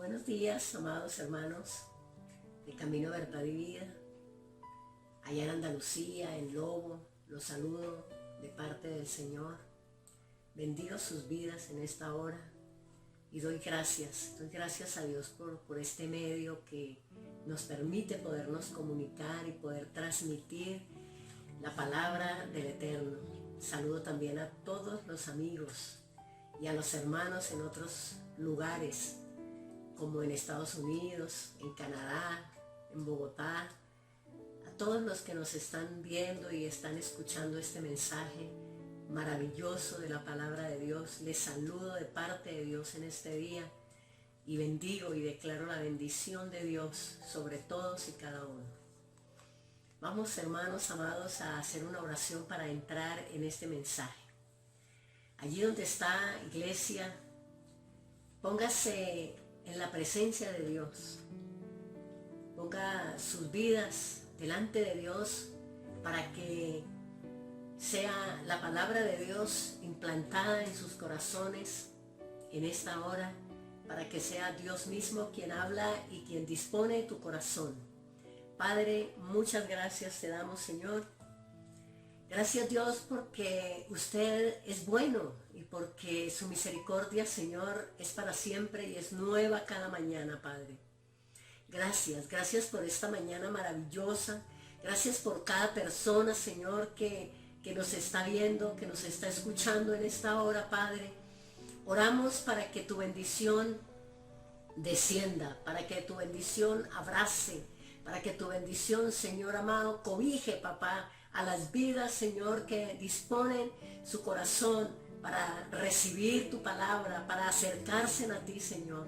Buenos días, amados hermanos de Camino, Verdad y Vida. Allá en Andalucía, en Lobo, los saludo de parte del Señor. Bendigo sus vidas en esta hora y doy gracias a Dios por este medio que nos permite podernos comunicar y poder transmitir la palabra del Eterno. Saludo también a todos los amigos y a los hermanos en otros lugares, como en Estados Unidos, en Canadá, en Bogotá, a todos los que nos están viendo y están escuchando este mensaje maravilloso de la palabra de Dios. Les saludo de parte de Dios en este día y bendigo y declaro la bendición de Dios sobre todos y cada uno. Vamos, hermanos amados, a hacer una oración para entrar en este mensaje. Allí donde está, iglesia, póngase en la presencia de Dios. Ponga sus vidas delante de Dios para que sea la palabra de Dios implantada en sus corazones en esta hora, para que sea Dios mismo quien habla y quien dispone tu corazón. Padre, muchas gracias te damos, Señor. Gracias, Dios, porque usted es bueno y porque su misericordia, Señor, es para siempre y es nueva cada mañana, Padre. Gracias por esta mañana maravillosa. Gracias por cada persona, Señor, que nos está viendo, que nos está escuchando en esta hora, Padre. Oramos para que tu bendición descienda, para que tu bendición abrace, para que tu bendición, Señor amado, cobije, papá, a las vidas, Señor, que disponen su corazón para recibir tu palabra, para acercarse a ti, Señor.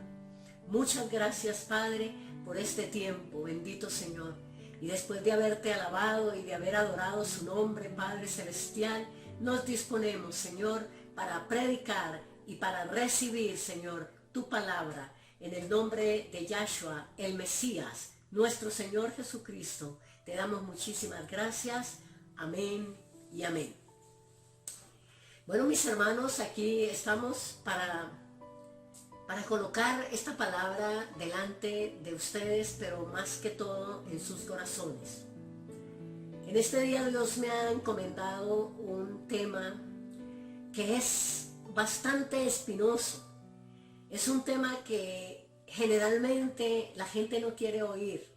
Muchas gracias, Padre, por este tiempo, bendito Señor. Y después de haberte alabado y de haber adorado su nombre, Padre Celestial, nos disponemos, Señor, para predicar y para recibir, Señor, tu palabra, en el nombre de Yahshua, el Mesías, nuestro Señor Jesucristo. Te damos muchísimas gracias. Amén y amén. Bueno, mis hermanos, aquí estamos para colocar esta palabra delante de ustedes, pero más que todo en sus corazones. En este día Dios me ha encomendado un tema que es bastante espinoso. Es un tema que generalmente la gente no quiere oír.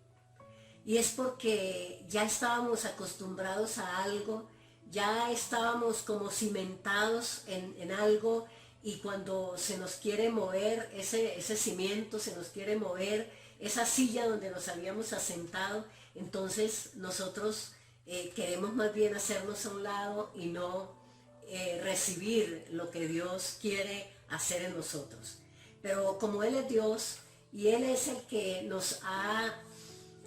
Y es porque ya estábamos acostumbrados a algo, ya estábamos como cimentados en algo, y cuando se nos quiere mover ese cimiento, se nos quiere mover esa silla donde nos habíamos asentado, entonces nosotros queremos más bien hacernos a un lado y no recibir lo que Dios quiere hacer en nosotros. Pero como Él es Dios y Él es el que nos ha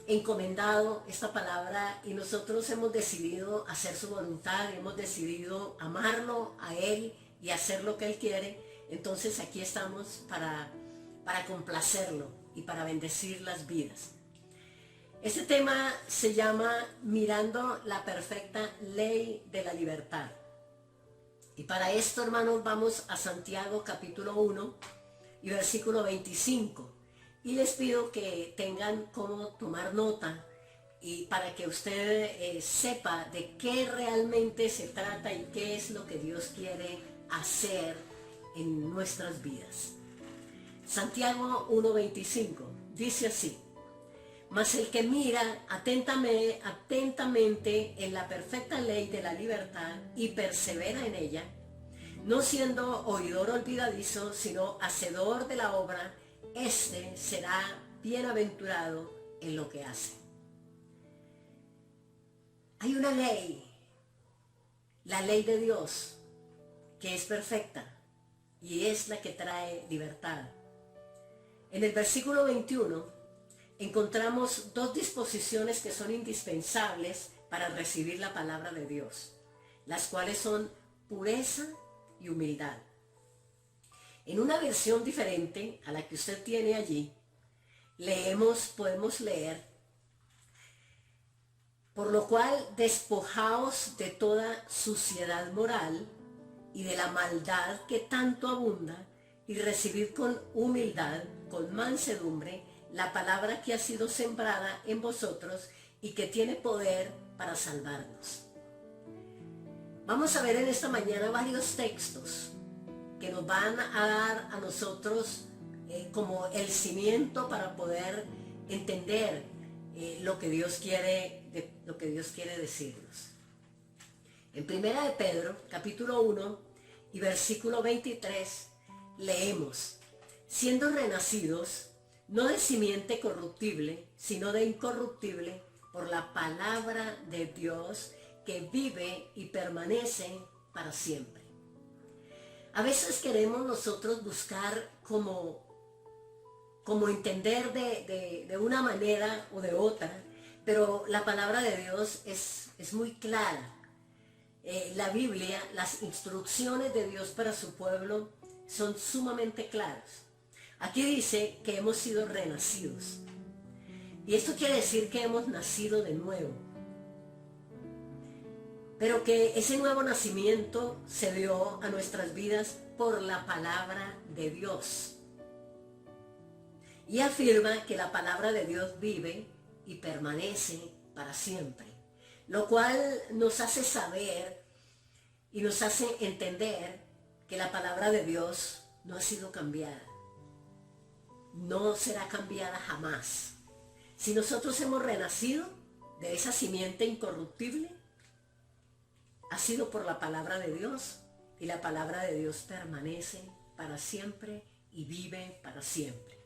encomendado esta palabra y nosotros hemos decidido hacer su voluntad, hemos decidido amarlo a Él y hacer lo que Él quiere, entonces aquí estamos para complacerlo y para bendecir las vidas. Este tema se llama Mirando la perfecta ley de la libertad. Y para esto, hermanos, vamos a Santiago capítulo 1 y versículo 25. Y les pido que tengan cómo tomar nota y para que usted sepa de qué realmente se trata y qué es lo que Dios quiere hacer en nuestras vidas. Santiago 1:25 dice así: mas el que mira atentamente en la perfecta ley de la libertad y persevera en ella, no siendo oidor olvidadizo, sino hacedor de la obra, este será bienaventurado en lo que hace. Hay una ley, la ley de Dios, que es perfecta y es la que trae libertad. En el versículo 21 encontramos dos disposiciones que son indispensables para recibir la palabra de Dios, las cuales son pureza y humildad. En una versión diferente a la que usted tiene allí, podemos leer: por lo cual despojaos de toda suciedad moral y de la maldad que tanto abunda, y recibid con humildad, con mansedumbre, la palabra que ha sido sembrada en vosotros y que tiene poder para salvarnos. Vamos a ver en esta mañana varios textos que nos van a dar a nosotros como el cimiento para poder entender lo que Dios quiere decirnos. En Primera de Pedro, capítulo 1 y versículo 23, leemos: siendo renacidos, no de simiente corruptible, sino de incorruptible, por la palabra de Dios que vive y permanece para siempre. A veces queremos nosotros buscar como entender de una manera o de otra, pero la palabra de Dios es muy clara. La Biblia, las instrucciones de Dios para su pueblo son sumamente claras. Aquí dice que hemos sido renacidos. Y esto quiere decir que hemos nacido de nuevo. Pero que ese nuevo nacimiento se dio a nuestras vidas por la palabra de Dios. Y afirma que la palabra de Dios vive y permanece para siempre. Lo cual nos hace saber y nos hace entender que la palabra de Dios no ha sido cambiada. No será cambiada jamás. Si nosotros hemos renacido de esa simiente incorruptible, ha sido por la palabra de Dios, y la palabra de Dios permanece para siempre y vive para siempre.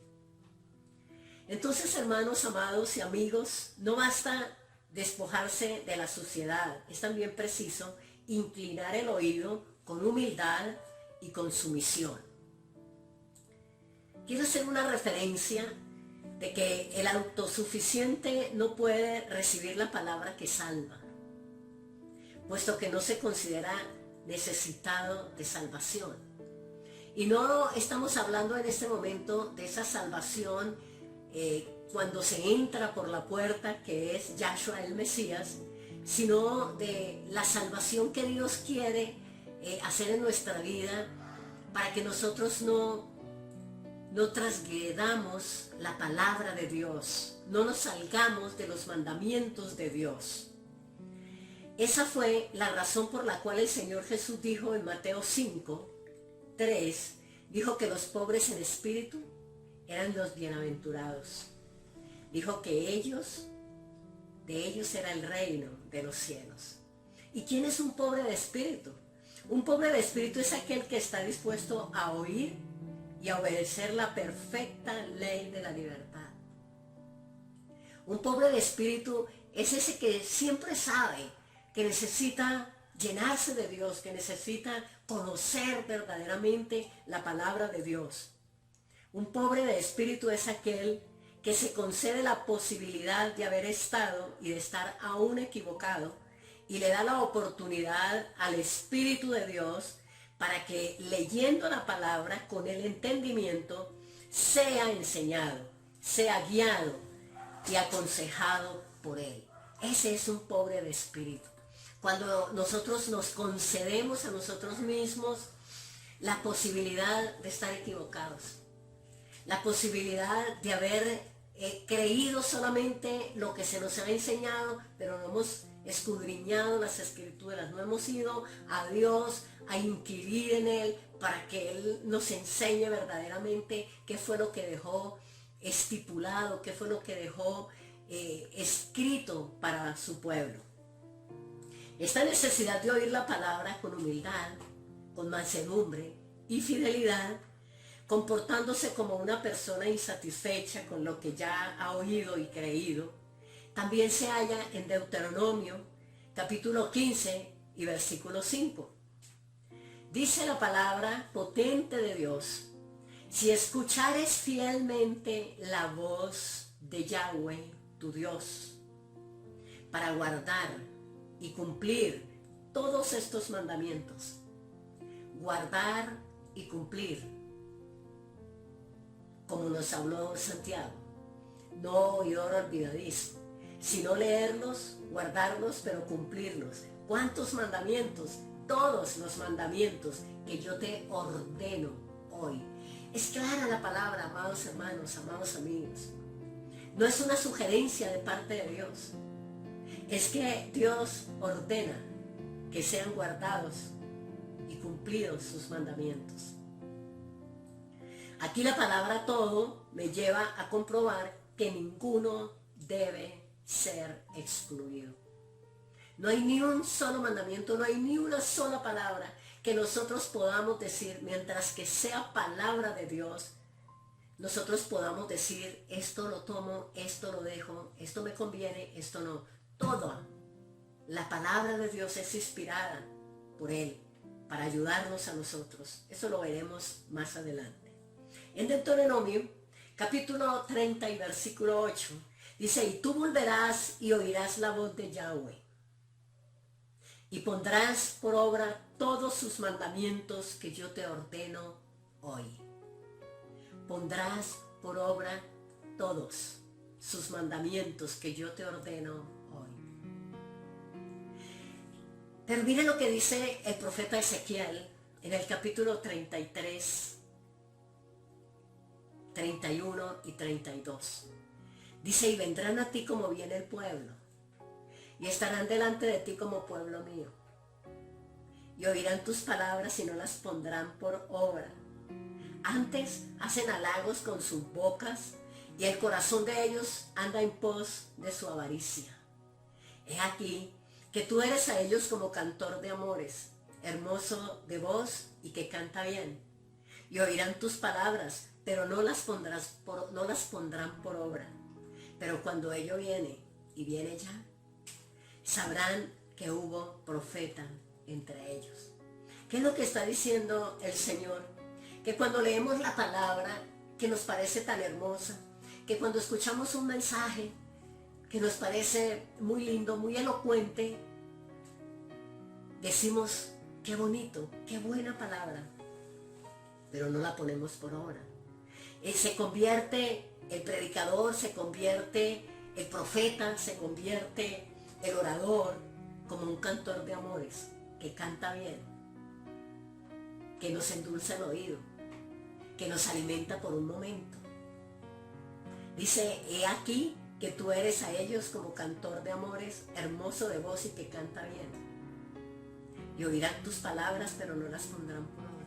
Entonces, hermanos, amados y amigos, no basta despojarse de la suciedad, es también preciso inclinar el oído con humildad y con sumisión. Quiero hacer una referencia de que el autosuficiente no puede recibir la palabra que salva, puesto que no se considera necesitado de salvación. Y no estamos hablando en este momento de esa salvación cuando se entra por la puerta, que es Yahshua el Mesías, sino de la salvación que Dios quiere hacer en nuestra vida para que nosotros no transgredamos la palabra de Dios, no nos salgamos de los mandamientos de Dios. Esa fue la razón por la cual el Señor Jesús dijo en Mateo 5:3, dijo que los pobres en espíritu eran los bienaventurados. Dijo que de ellos era el reino de los cielos. ¿Y quién es un pobre de espíritu? Un pobre de espíritu es aquel que está dispuesto a oír y a obedecer la perfecta ley de la libertad. Un pobre de espíritu es ese que siempre sabe que necesita llenarse de Dios, que necesita conocer verdaderamente la palabra de Dios. Un pobre de espíritu es aquel que se concede la posibilidad de haber estado y de estar aún equivocado, y le da la oportunidad al Espíritu de Dios para que, leyendo la palabra con el entendimiento, sea enseñado, sea guiado y aconsejado por él. Ese es un pobre de espíritu. Cuando nosotros nos concedemos a nosotros mismos la posibilidad de estar equivocados, la posibilidad de haber creído solamente lo que se nos ha enseñado, pero no hemos escudriñado las escrituras, no hemos ido a Dios a inquirir en Él para que Él nos enseñe verdaderamente qué fue lo que dejó estipulado, qué fue lo que dejó escrito para su pueblo. Esta necesidad de oír la palabra con humildad, con mansedumbre y fidelidad, comportándose como una persona insatisfecha con lo que ya ha oído y creído, también se halla en Deuteronomio, capítulo 15 y versículo 5. Dice la palabra potente de Dios: si escuchares fielmente la voz de Yahweh, tu Dios, para guardar y cumplir todos estos mandamientos. Guardar y cumplir, como nos habló Santiago. No oidor olvidadizo, sino leerlos, guardarlos, pero cumplirlos. ¿Cuántos mandamientos? Todos los mandamientos que yo te ordeno hoy. Es clara la palabra, amados hermanos, amados amigos. No es una sugerencia de parte de Dios. Es que Dios ordena que sean guardados y cumplidos sus mandamientos. Aquí la palabra todo me lleva a comprobar que ninguno debe ser excluido. No hay ni un solo mandamiento, no hay ni una sola palabra que nosotros podamos decir, mientras que sea palabra de Dios, nosotros podamos decir, esto lo tomo, esto lo dejo, esto me conviene, esto no. Toda la palabra de Dios es inspirada por Él para ayudarnos a nosotros. Eso lo veremos más adelante. En Deuteronomio, capítulo 30 y versículo 8, dice, y tú volverás y oirás la voz de Yahweh, y pondrás por obra todos sus mandamientos que yo te ordeno hoy. Pondrás por obra todos sus mandamientos que yo te ordeno hoy. Pero miren lo que dice el profeta Ezequiel en el capítulo 33, 31 y 32. Dice, y vendrán a ti como viene el pueblo, y estarán delante de ti como pueblo mío, y oirán tus palabras y no las pondrán por obra. Antes hacen halagos con sus bocas, y el corazón de ellos anda en pos de su avaricia. He aquí que tú eres a ellos como cantor de amores, hermoso de voz y que canta bien. Y oirán tus palabras, pero no las pondrán por obra. Pero cuando ello viene, y viene ya, sabrán que hubo profeta entre ellos. ¿Qué es lo que está diciendo el Señor? Que cuando leemos la palabra que nos parece tan hermosa, que cuando escuchamos un mensaje que nos parece muy lindo, muy elocuente, decimos, qué bonito, qué buena palabra, pero no la ponemos por obra. Se convierte el predicador, se convierte el profeta, se convierte el orador como un cantor de amores que canta bien, que nos endulza el oído, que nos alimenta por un momento. Dice, he aquí que tú eres a ellos como cantor de amores, hermoso de voz y que canta bien. Y oirán tus palabras, pero no las pondrán por obra.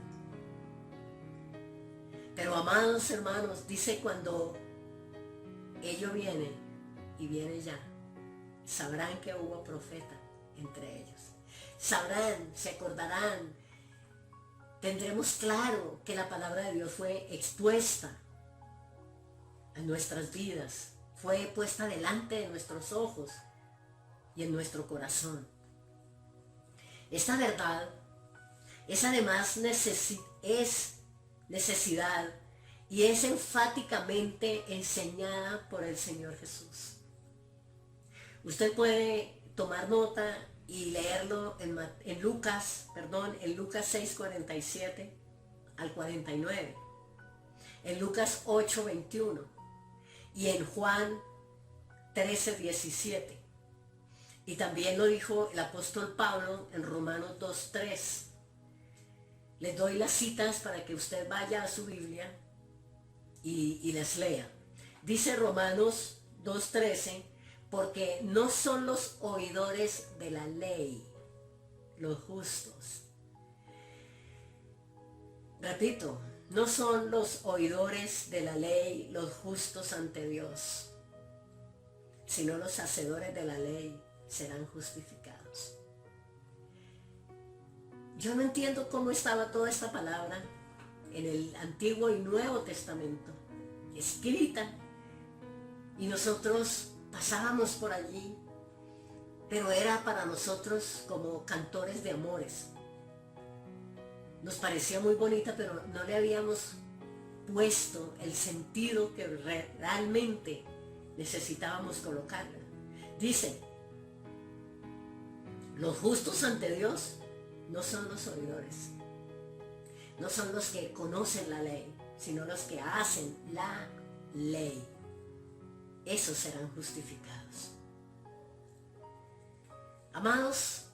Pero amados hermanos, dice, cuando ello viene y viene ya, sabrán que hubo profeta entre ellos. Sabrán, se acordarán, tendremos claro que la palabra de Dios fue expuesta en nuestras vidas, fue puesta delante de nuestros ojos y en nuestro corazón. Esta verdad es además necesidad y es enfáticamente enseñada por el Señor Jesús. Usted puede tomar nota y leerlo en Lucas 6, 47 al 49, en Lucas 8, 21 y en Juan 13, 17. Y también lo dijo el apóstol Pablo en Romanos 2, 3. Les doy las citas para que usted vaya a su Biblia y las lea. Dice Romanos 2:13, porque no son los oidores de la ley los justos. Repito, no son los oidores de la ley los justos ante Dios, sino los hacedores de la ley serán justificados. Yo no entiendo cómo estaba toda esta palabra en el Antiguo y Nuevo Testamento, escrita, y nosotros pasábamos por allí, pero era para nosotros como cantores de amores. Nos parecía muy bonita, pero no le habíamos puesto el sentido que realmente necesitábamos colocarla. Dice, los justos ante Dios no son los oidores, no son los que conocen la ley, sino los que hacen la ley. Esos serán justificados. Amados,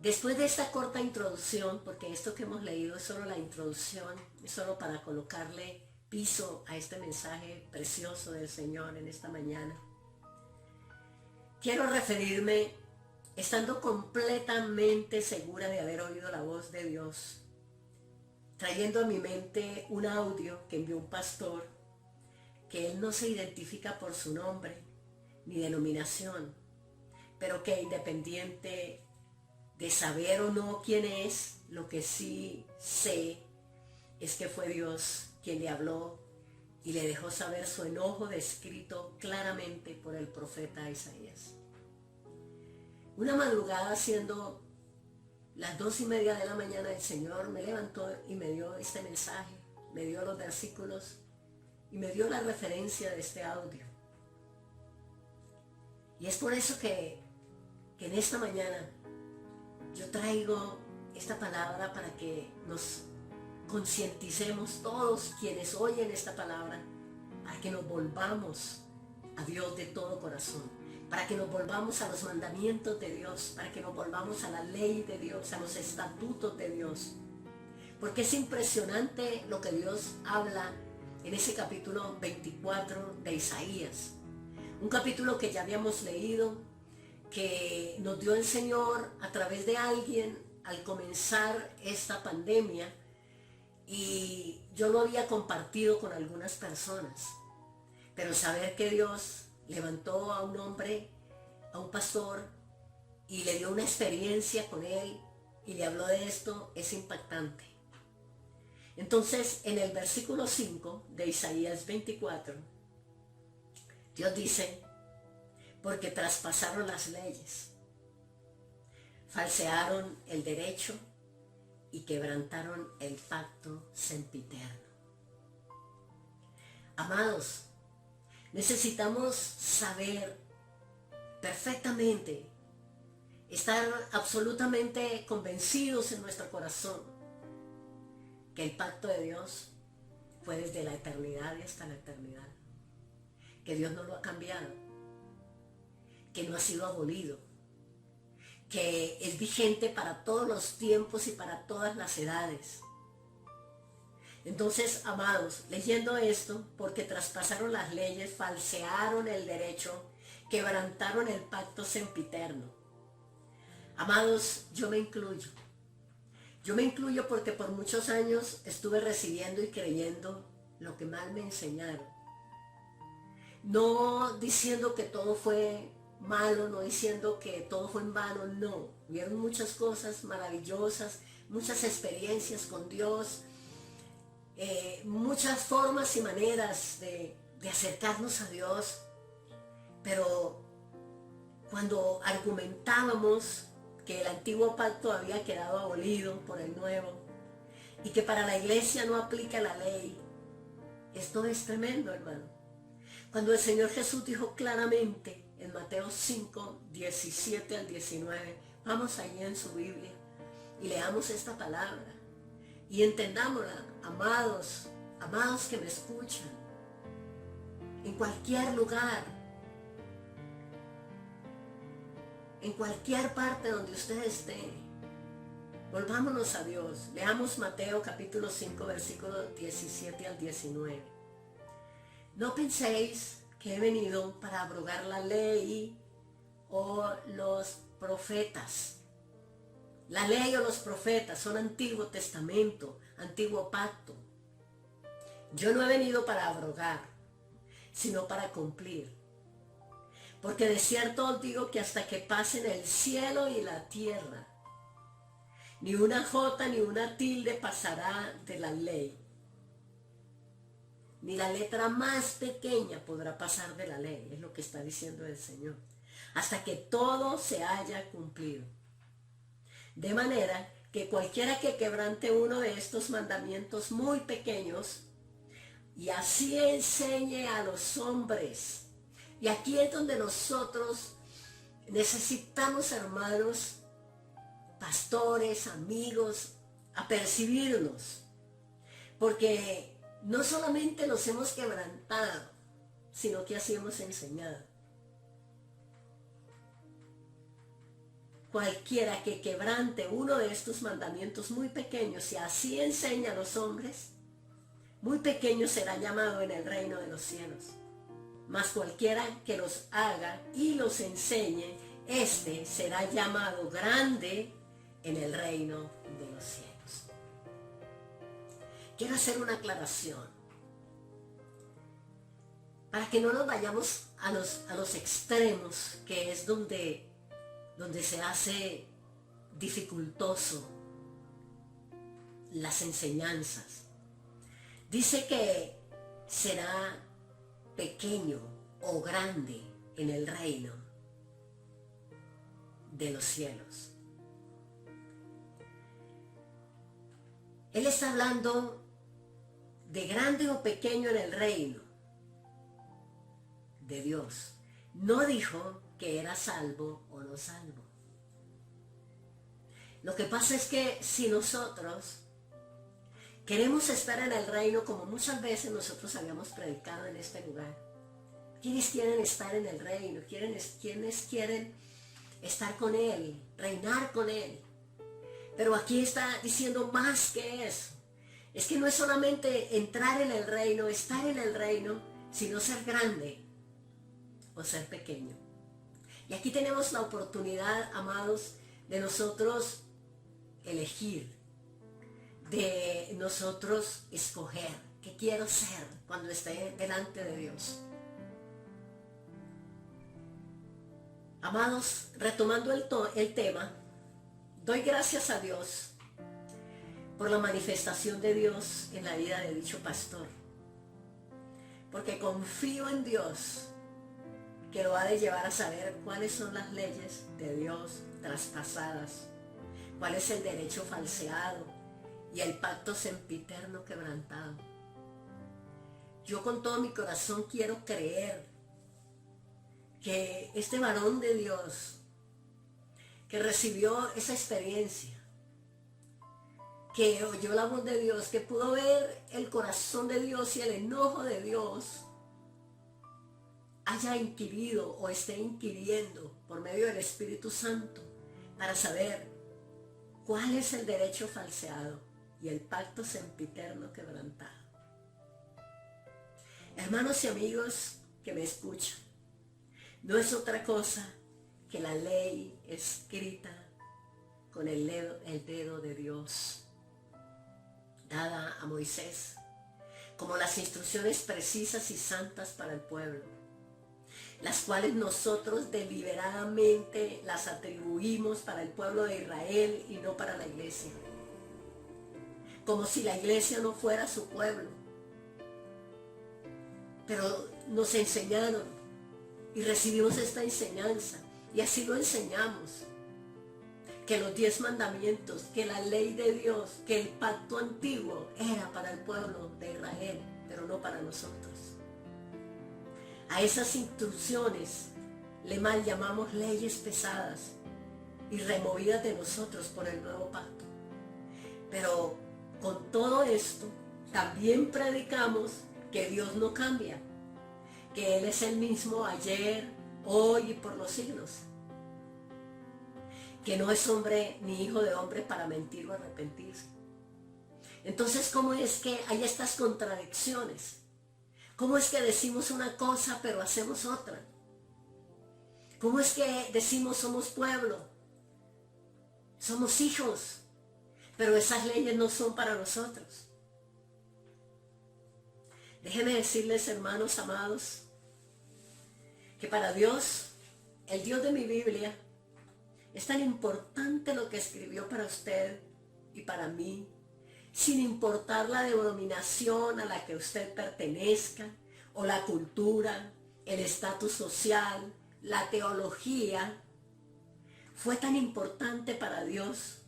Después de esta corta introducción, porque esto que hemos leído es solo la introducción, es solo para colocarle piso a este mensaje precioso del Señor en esta mañana, quiero referirme, estando completamente segura de haber oído la voz de Dios, trayendo a mi mente un audio que envió un pastor, que él no se identifica por su nombre ni denominación, pero que independiente de saber o no quién es, lo que sí sé es que fue Dios quien le habló y le dejó saber su enojo descrito claramente por el profeta Isaías. Una madrugada, siendo las 2:30 de la mañana, el Señor me levantó y me dio este mensaje, me dio los versículos y me dio la referencia de este audio. Y es por eso que en esta mañana yo traigo esta palabra para que nos concienticemos todos quienes oyen esta palabra, para que nos volvamos a Dios de todo corazón, para que nos volvamos a los mandamientos de Dios, para que nos volvamos a la ley de Dios, a los estatutos de Dios. Porque es impresionante lo que Dios habla en ese capítulo 24 de Isaías. Un capítulo que ya habíamos leído, que nos dio el Señor a través de alguien al comenzar esta pandemia, y yo lo había compartido con algunas personas. Pero saber que Dios levantó a un hombre, a un pastor, y le dio una experiencia con él y le habló de esto, es impactante. Entonces, en el versículo 5 de Isaías 24, Dios dice: porque traspasaron las leyes, falsearon el derecho y quebrantaron el pacto sempiterno. Amados, necesitamos saber perfectamente, estar absolutamente convencidos en nuestro corazón que el pacto de Dios fue desde la eternidad y hasta la eternidad, que Dios no lo ha cambiado, que no ha sido abolido, que es vigente para todos los tiempos y para todas las edades. Entonces, amados, leyendo esto, porque traspasaron las leyes, falsearon el derecho, quebrantaron el pacto sempiterno. Amados, yo me incluyo. Yo me incluyo porque por muchos años estuve recibiendo y creyendo lo que mal me enseñaron. No diciendo que todo fue malo, no diciendo que todo fue en vano, no. Hubieron muchas cosas maravillosas, muchas experiencias con Dios, muchas formas y maneras de acercarnos a Dios, pero cuando argumentábamos que el antiguo pacto había quedado abolido por el nuevo y que para la iglesia no aplica la ley, esto es tremendo, hermano. Cuando el Señor Jesús dijo claramente en Mateo 5, 17 al 19, vamos allí en su Biblia y leamos esta palabra y entendámosla, amados, amados que me escuchan, en cualquier lugar, en cualquier parte donde usted esté, volvámonos a Dios. Leamos Mateo capítulo 5, versículos 17 al 19. No penséis que he venido para abrogar la ley o los profetas. La ley o los profetas son Antiguo Testamento, Antiguo Pacto. Yo no he venido para abrogar, sino para cumplir. Porque de cierto os digo que hasta que pasen el cielo y la tierra, ni una jota ni una tilde pasará de la ley, ni la letra más pequeña podrá pasar de la ley, es lo que está diciendo el Señor, hasta que todo se haya cumplido. De manera que cualquiera que quebrante uno de estos mandamientos muy pequeños y así enseñe a los hombres. Y aquí es donde nosotros necesitamos, hermanos, pastores, amigos, apercibirnos, porque no solamente los hemos quebrantado, sino que así hemos enseñado. cualquiera que quebrante uno de estos mandamientos muy pequeños y así enseña a los hombres, muy pequeño será llamado en el reino de los cielos. Mas cualquiera que los haga y los enseñe, este será llamado grande en el reino de los cielos. Quiero hacer una aclaración para que no nos vayamos a los extremos, que es donde se hace dificultoso las enseñanzas. Dice que será pequeño o grande en el reino de los cielos. Él está hablando de grande o pequeño en el reino de Dios. No dijo que era salvo o no salvo. Lo que pasa es que si nosotros queremos estar en el reino, como muchas veces nosotros habíamos predicado en este lugar, ¿quiénes quieren estar en el reino? ¿Quiénes quieren estar con Él, reinar con Él? Pero aquí está diciendo más que eso. Es que no es solamente entrar en el reino, estar en el reino, sino ser grande o ser pequeño. Y aquí tenemos la oportunidad, amados, de nosotros elegir, de nosotros escoger qué quiero ser cuando esté delante de Dios. Amados, retomando el tema, doy gracias a Dios por la manifestación de Dios en la vida de dicho pastor, porque confío en Dios que lo ha de llevar a saber cuáles son las leyes de Dios traspasadas, cuál es el derecho falseado y el pacto sempiterno quebrantado. Yo con todo mi corazón quiero creer que este varón de Dios que recibió esa experiencia, que oyó la voz de Dios, que pudo ver el corazón de Dios y el enojo de Dios, haya inquirido o esté inquiriendo por medio del Espíritu Santo para saber cuál es el derecho falseado y el pacto sempiterno quebrantado. Hermanos y amigos que me escuchan, no es otra cosa que la ley escrita con el dedo de Dios, dada a Moisés, como las instrucciones precisas y santas para el pueblo, las cuales nosotros deliberadamente las atribuimos para el pueblo de Israel y no para la iglesia, como si la iglesia no fuera su pueblo. Pero nos enseñaron y recibimos esta enseñanza y así lo enseñamos, que los 10 mandamientos, que la ley de Dios, que el pacto antiguo era para el pueblo de Israel, pero no para nosotros. A esas instrucciones le mal llamamos leyes pesadas y removidas de nosotros por el nuevo pacto. Pero con todo esto también predicamos que Dios no cambia, que Él es el mismo ayer, hoy y por los siglos, que no es hombre ni hijo de hombre para mentir o arrepentirse. Entonces, ¿cómo es que hay estas contradicciones? ¿Cómo es que decimos una cosa pero hacemos otra? ¿Cómo es que decimos somos pueblo, somos hijos, pero esas leyes no son para nosotros? Déjenme decirles, hermanos amados, que para Dios, el Dios de mi Biblia, es tan importante lo que escribió para usted y para mí, sin importar la denominación a la que usted pertenezca, o la cultura, el estatus social, la teología. Fue tan importante para Dios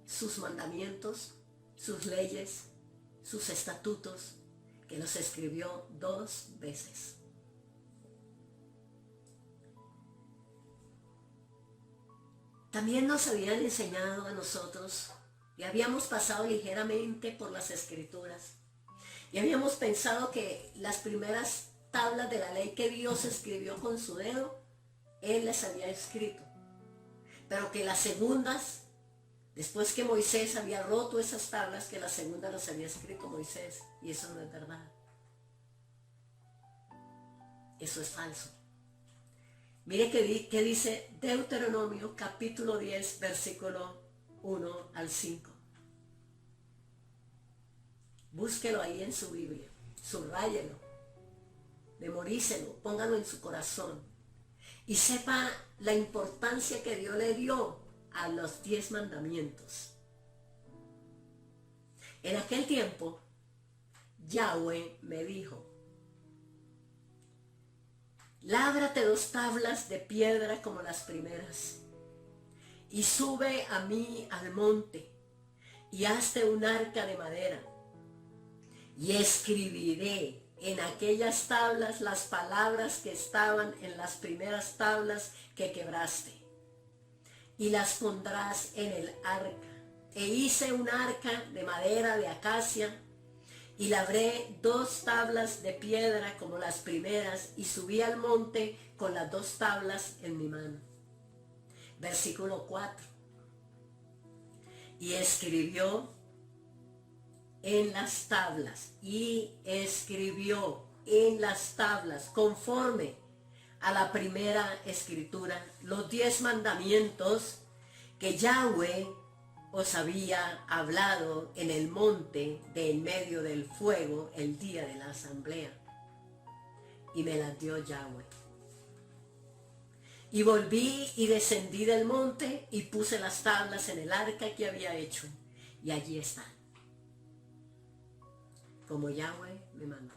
sus mandamientos, sus leyes, sus estatutos, que los escribió 2 veces. También nos habían enseñado a nosotros y habíamos pasado ligeramente por las escrituras y habíamos pensado que las primeras tablas de la ley que Dios escribió con su dedo, Él las había escrito. pero que las segundas, después que Moisés había roto esas tablas, que las segundas las había escrito Moisés, y eso no es verdad. Eso es falso. Mire que dice Deuteronomio capítulo 10, versículo 1 al 5. Búsquelo ahí en su Biblia, subráyelo, memorícelo, póngalo en su corazón y sepa la importancia que Dios le dio a los 10 mandamientos. En aquel tiempo, Yahweh me dijo: lábrate 2 tablas de piedra como las primeras, y sube a mí al monte, y hazte un arca de madera, y escribiré en aquellas tablas las palabras que estaban en las primeras tablas que quebraste, y las pondrás en el arca. E hice un arca de madera de acacia, y labré 2 tablas de piedra como las primeras, y subí al monte con las 2 tablas en mi mano. Versículo 4. Y escribió en las tablas, conforme a la primera escritura, los 10 mandamientos que Yahweh os había hablado en el monte de en medio del fuego el día de la asamblea. Y me las dio Yahweh. Y volví y descendí del monte y puse las tablas en el arca que había hecho, y allí están, como Yahweh me mandó.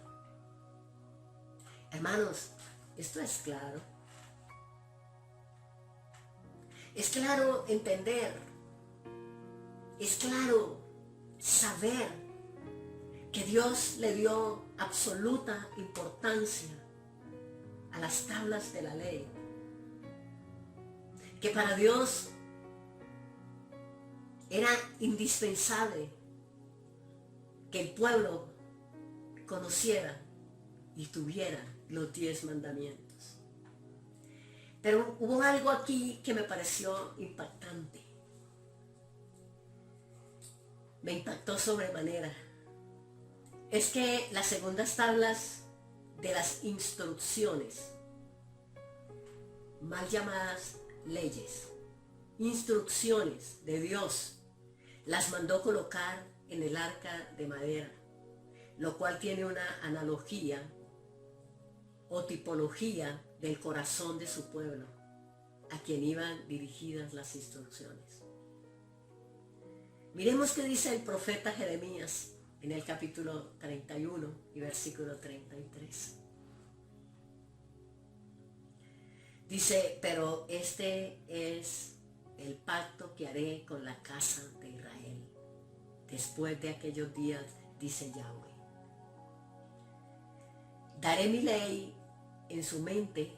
Hermanos, esto es claro. Es claro entender, es claro saber que Dios le dio absoluta importancia a las tablas de la ley. Que para Dios era indispensable que el pueblo conociera y tuviera los 10 mandamientos. Pero hubo algo aquí que me pareció impactante. Me impactó sobremanera. Es que las segundas tablas de las instrucciones, mal llamadas leyes, instrucciones de Dios, las mandó colocar en el arca de madera, lo cual tiene una analogía o tipología del corazón de su pueblo, a quien iban dirigidas las instrucciones. Miremos qué dice el profeta Jeremías en el capítulo 31 y versículo 33. Dice: pero este es el pacto que haré con la casa de Israel después de aquellos días, dice Yahweh. Daré mi ley en su mente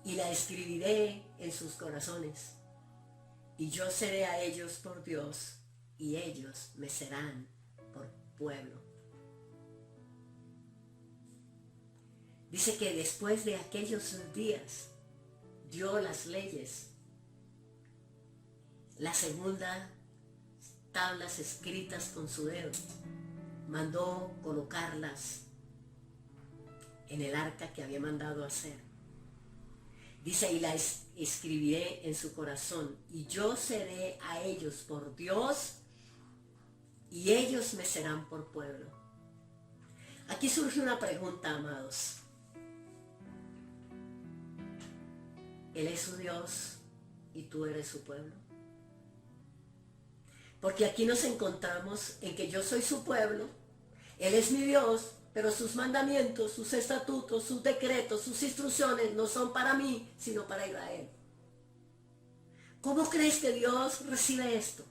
y la escribiré en sus corazones, y yo seré a ellos por Dios, y ellos me serán por pueblo. Dice que después de aquellos días dio las leyes, la segunda tablas escritas con su dedo, mandó colocarlas en el arca que había mandado hacer. Dice: y las escribiré en su corazón, y yo seré a ellos por Dios, y ellos me serán por pueblo. Aquí surge una pregunta, amados. Él es su Dios y tú eres su pueblo. Porque aquí nos encontramos en que yo soy su pueblo, Él es mi Dios, pero sus mandamientos, sus estatutos, sus decretos, sus instrucciones no son para mí, sino para Israel. ¿Cómo crees que Dios recibe esto?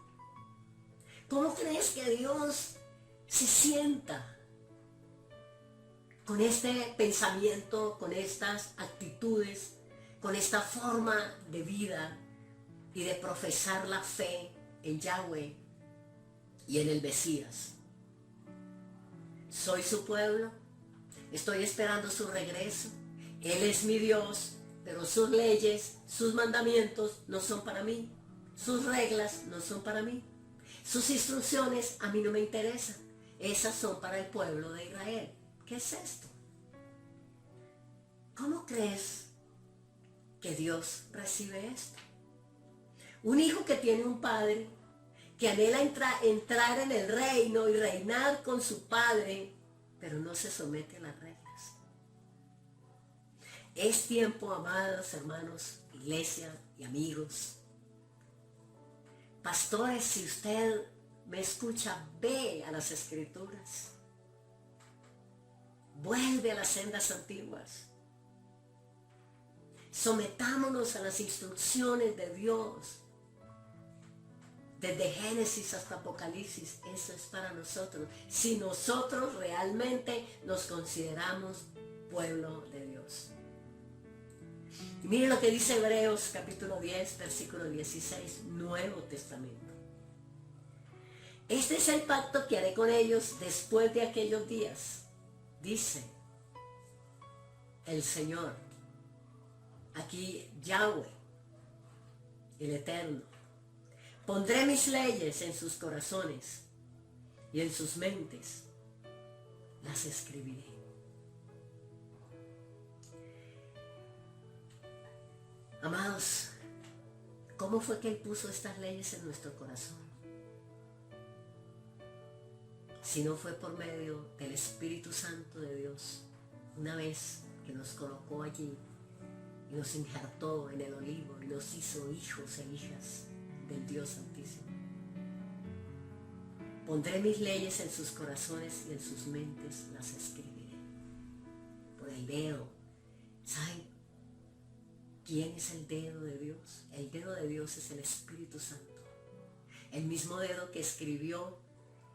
¿Cómo crees que Dios se sienta con este pensamiento, con estas actitudes, con esta forma de vida y de profesar la fe en Yahweh y en el Mesías? Soy su pueblo, estoy esperando su regreso. Él es mi Dios, pero sus leyes, sus mandamientos no son para mí. Sus reglas no son para mí. Sus instrucciones a mí no me interesan. Esas son para el pueblo de Israel. ¿Qué es esto? ¿Cómo crees que Dios recibe esto? Un hijo que tiene un padre, que anhela entrar en el reino y reinar con su padre, pero no se somete a las reglas. Es tiempo, amados hermanos, iglesia y amigos. Pastores, si usted me escucha, ve a las Escrituras. Vuelve a las sendas antiguas. Sometámonos a las instrucciones de Dios. Desde Génesis hasta Apocalipsis, eso es para nosotros. Si nosotros realmente nos consideramos pueblo de Dios. Y miren lo que dice Hebreos capítulo 10, versículo 16, Nuevo Testamento. Este es el pacto que haré con ellos después de aquellos días, dice el Señor. Aquí Yahweh, el Eterno. Pondré mis leyes en sus corazones y en sus mentes las escribiré. Amados, ¿cómo fue que Él puso estas leyes en nuestro corazón? Si no fue por medio del Espíritu Santo de Dios, una vez que nos colocó allí y nos injertó en el olivo y nos hizo hijos e hijas del Dios Santísimo. Pondré mis leyes en sus corazones y en sus mentes las escribiré. Por el dedo. ¿Saben quién es el dedo de Dios? El dedo de Dios es el Espíritu Santo. El mismo dedo que escribió,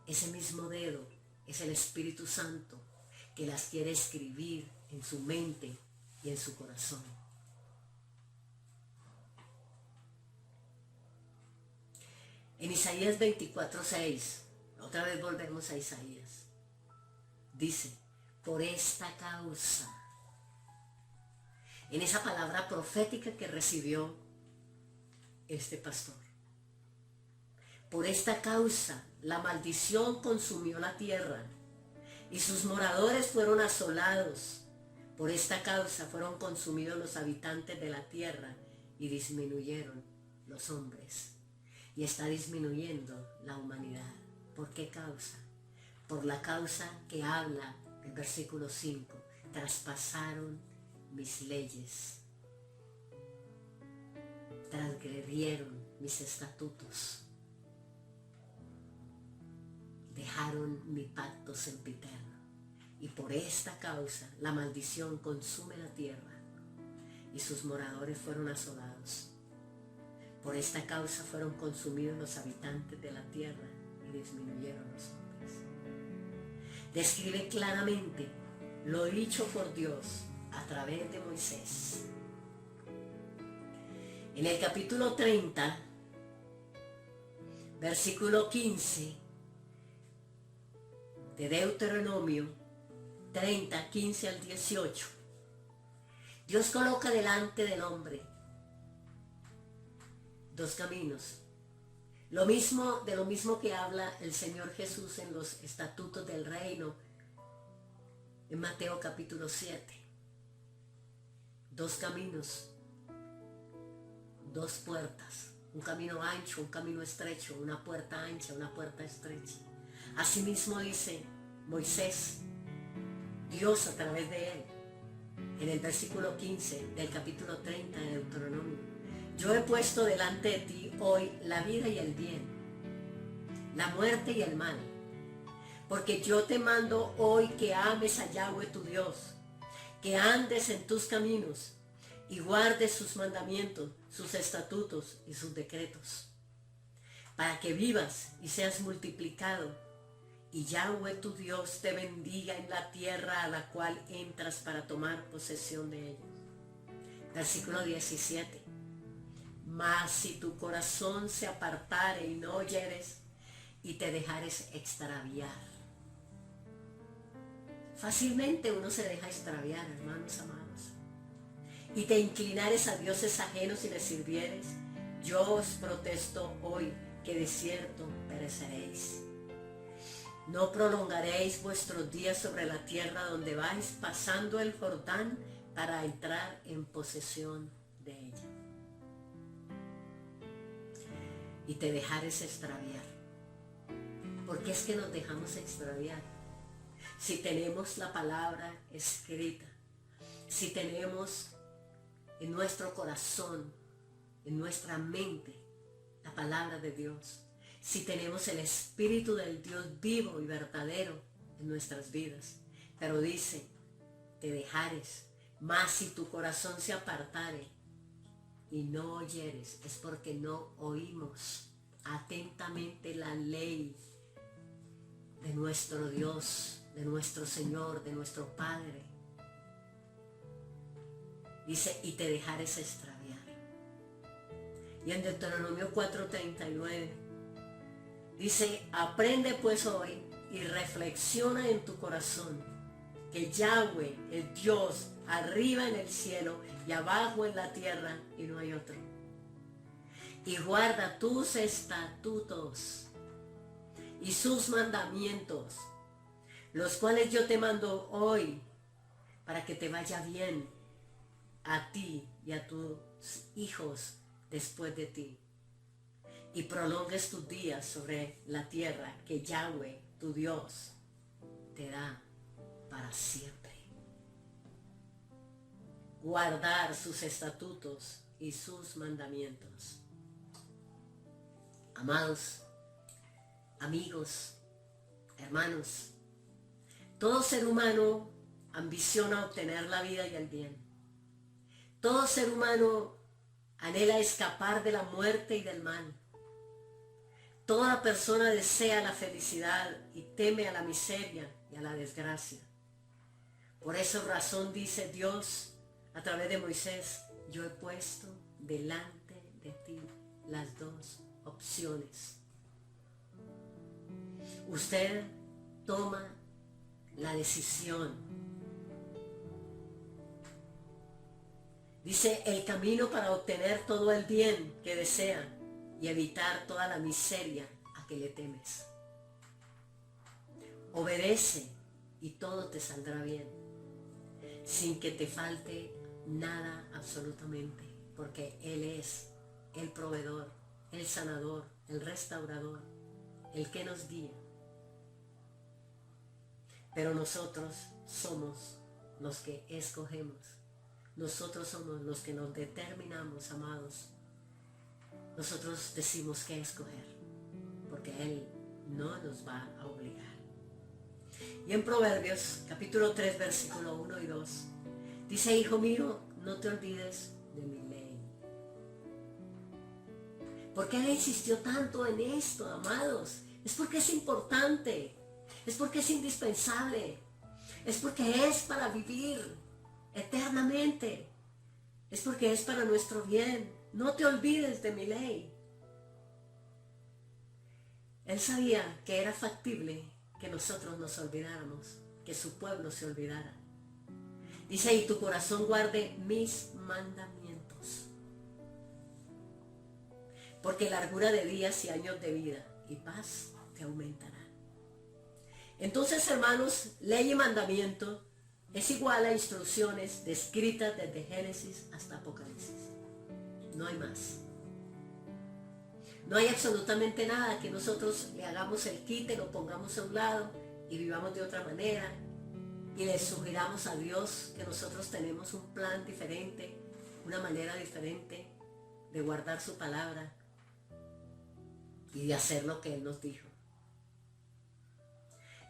ese mismo dedo es el Espíritu Santo que las quiere escribir en su mente y en su corazón. En Isaías 24:6, otra vez volvemos a Isaías, dice, por esta causa, en esa palabra profética que recibió este pastor, por esta causa la maldición consumió la tierra y sus moradores fueron asolados. Por esta causa fueron consumidos los habitantes de la tierra y disminuyeron los hombres. Y está disminuyendo la humanidad. ¿Por qué causa? Por la causa que habla el versículo 5. Traspasaron mis leyes. Transgredieron mis estatutos. Dejaron mi pacto sempiterno. Y por esta causa la maldición consume la tierra y sus moradores fueron asolados. Por esta causa fueron consumidos los habitantes de la tierra y disminuyeron los hombres. Describe claramente lo dicho por Dios a través de Moisés. En el capítulo 30, versículo 15 de Deuteronomio 30, 15 al 18, Dios coloca delante del hombre dos caminos. Lo mismo que habla el Señor Jesús en los estatutos del reino en Mateo capítulo 7. Dos caminos, dos puertas, un camino ancho, un camino estrecho, una puerta ancha, una puerta estrecha. Asimismo dice Moisés, Dios a través de él, en el versículo 15 del capítulo 30 de Deuteronomio. Yo he puesto delante de ti hoy la vida y el bien, la muerte y el mal, porque yo te mando hoy que ames a Yahweh tu Dios, que andes en tus caminos y guardes sus mandamientos, sus estatutos y sus decretos, para que vivas y seas multiplicado, y Yahweh tu Dios te bendiga en la tierra a la cual entras para tomar posesión de ella. Versículo 17. Mas si tu corazón se apartare y no oyeres y te dejares extraviar. Fácilmente uno se deja extraviar, hermanos amados. y te inclinares a dioses ajenos y les sirvieres, yo os protesto hoy que de cierto pereceréis. No prolongaréis vuestros días sobre la tierra donde vais pasando el Jordán para entrar en posesión de ella. Y te dejares extraviar. ¿Por qué es que nos dejamos extraviar? Si tenemos la palabra escrita, si tenemos en nuestro corazón, en nuestra mente, la palabra de Dios, si tenemos el Espíritu del Dios vivo y verdadero en nuestras vidas. Pero dice, te dejares, mas si tu corazón se apartare y no oyeres, es porque no oímos atentamente la ley de nuestro Dios, de nuestro Señor, de nuestro Padre. Dice, y te dejares extraviar. Y en Deuteronomio 4:39 dice, aprende pues hoy y reflexiona en tu corazón que Yahweh es Dios arriba en el cielo y abajo en la tierra y no hay otro. Y guarda tus estatutos y sus mandamientos, los cuales yo te mando hoy para que te vaya bien a ti y a tus hijos después de ti, y prolongues tus días sobre la tierra que Yahweh, tu Dios, te da para siempre. Guardar sus estatutos y sus mandamientos. Amados, amigos, hermanos, todo ser humano ambiciona obtener la vida y el bien. Todo ser humano anhela escapar de la muerte y del mal. Toda persona desea la felicidad y teme a la miseria y a la desgracia. Por esa razón dice Dios a través de Moisés, yo he puesto delante de ti las dos opciones. Usted toma la decisión. Dice, el camino para obtener todo el bien que desea y evitar toda la miseria a que le temes. Obedece y todo te saldrá bien, sin que te falte nada absolutamente, porque Él es el proveedor, el sanador, el restaurador, el que nos guía. Pero nosotros somos los que escogemos. Nosotros somos los que nos determinamos, amados. Nosotros decimos qué escoger, porque Él no nos va a obligar. Y en Proverbios, capítulo 3, versículo 1 y 2, dice, hijo mío, no te olvides de mi ley. ¿Por qué Él insistió tanto en esto, amados? Es porque es importante, es porque es indispensable, es porque es para vivir eternamente, es porque es para nuestro bien. No te olvides de mi ley. Él sabía que era factible que nosotros nos olvidáramos, que su pueblo se olvidara. Dice, y tu corazón guarde mis mandamientos, porque largura de días y años de vida y paz te aumentará. Entonces, hermanos, ley y mandamiento es igual a instrucciones descritas desde Génesis hasta Apocalipsis. No hay más. No hay absolutamente nada que nosotros le hagamos el quite, lo pongamos a un lado y vivamos de otra manera y le sugiramos a Dios que nosotros tenemos un plan diferente, una manera diferente de guardar su palabra y de hacer lo que Él nos dijo.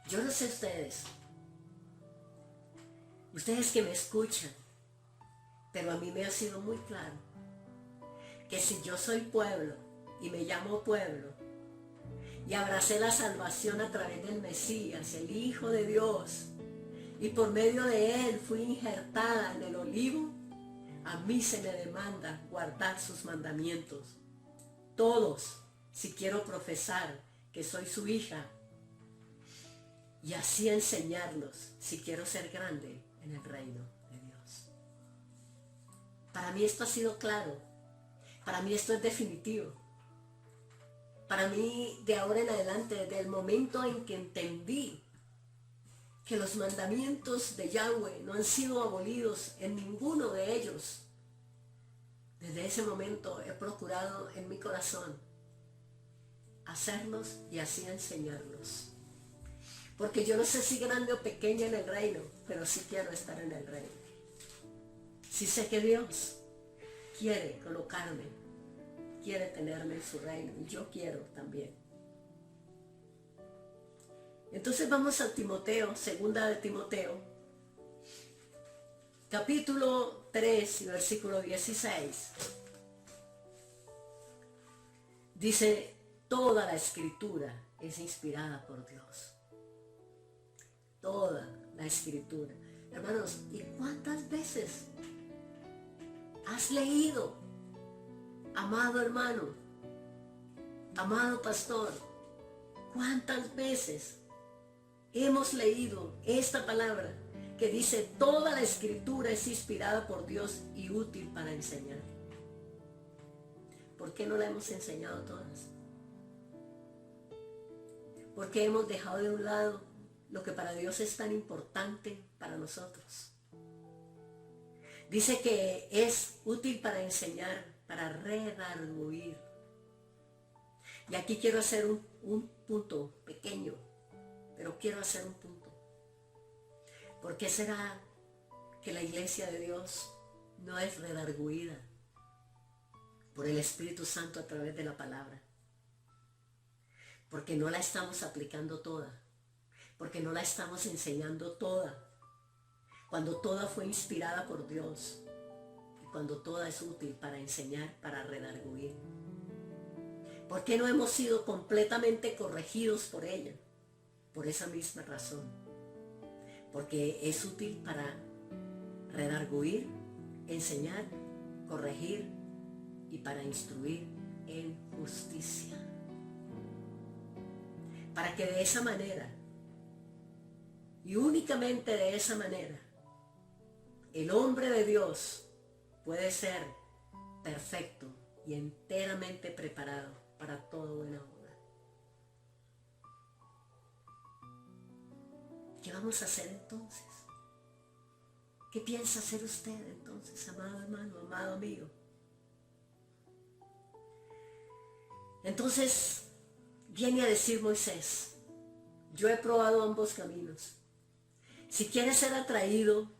Yo no sé ustedes que me escuchan, pero a mí me ha sido muy claro que si yo soy pueblo y me llamo pueblo y abracé la salvación a través del Mesías, el Hijo de Dios, y por medio de Él fui injertada en el olivo, a mí se me demanda guardar sus mandamientos. Todos, si quiero profesar que soy su hija, y así enseñarlos si quiero ser grande en el reino de Dios. Para mí esto ha sido claro. Para mí esto es definitivo. Para mí, de ahora en adelante, desde el momento en que entendí que los mandamientos de Yahweh no han sido abolidos en ninguno de ellos, desde ese momento he procurado en mi corazón hacerlos y así enseñarlos. Porque yo no sé si grande o pequeña en el reino, pero sí quiero estar en el reino. Sí sé que Dios quiere colocarme, quiere tenerme en su reino, y yo quiero también. Entonces vamos a Timoteo, segunda de Timoteo, capítulo 3 y versículo 16. Dice, toda la escritura es inspirada por Dios. Toda la escritura. Hermanos, ¿y cuántas veces has leído, amado hermano, amado pastor? ¿Cuántas veces hemos leído esta palabra que dice toda la escritura es inspirada por Dios y útil para enseñar? ¿Por qué no la hemos enseñado todas? ¿Por qué hemos dejado de un lado lo que para Dios es tan importante para nosotros? Dice que es útil para enseñar, para redarguir. Y aquí quiero hacer un punto pequeño, pero quiero hacer un punto. ¿Por qué será que la iglesia de Dios no es redarguida por el Espíritu Santo a través de la palabra? Porque no la estamos aplicando toda, porque no la estamos enseñando toda, cuando toda fue inspirada por Dios y cuando toda es útil para enseñar, para redarguir. ¿Por qué no hemos sido completamente corregidos por ella? Por esa misma razón. Porque es útil para redarguir, enseñar, corregir y para instruir en justicia. Para que de esa manera, y únicamente de esa manera, el hombre de Dios puede ser perfecto y enteramente preparado para toda buena obra. ¿Qué vamos a hacer entonces? ¿Qué piensa hacer usted entonces, amado hermano, amado amigo? Entonces viene a decir Moisés, yo he probado ambos caminos. Si quieres ser atraído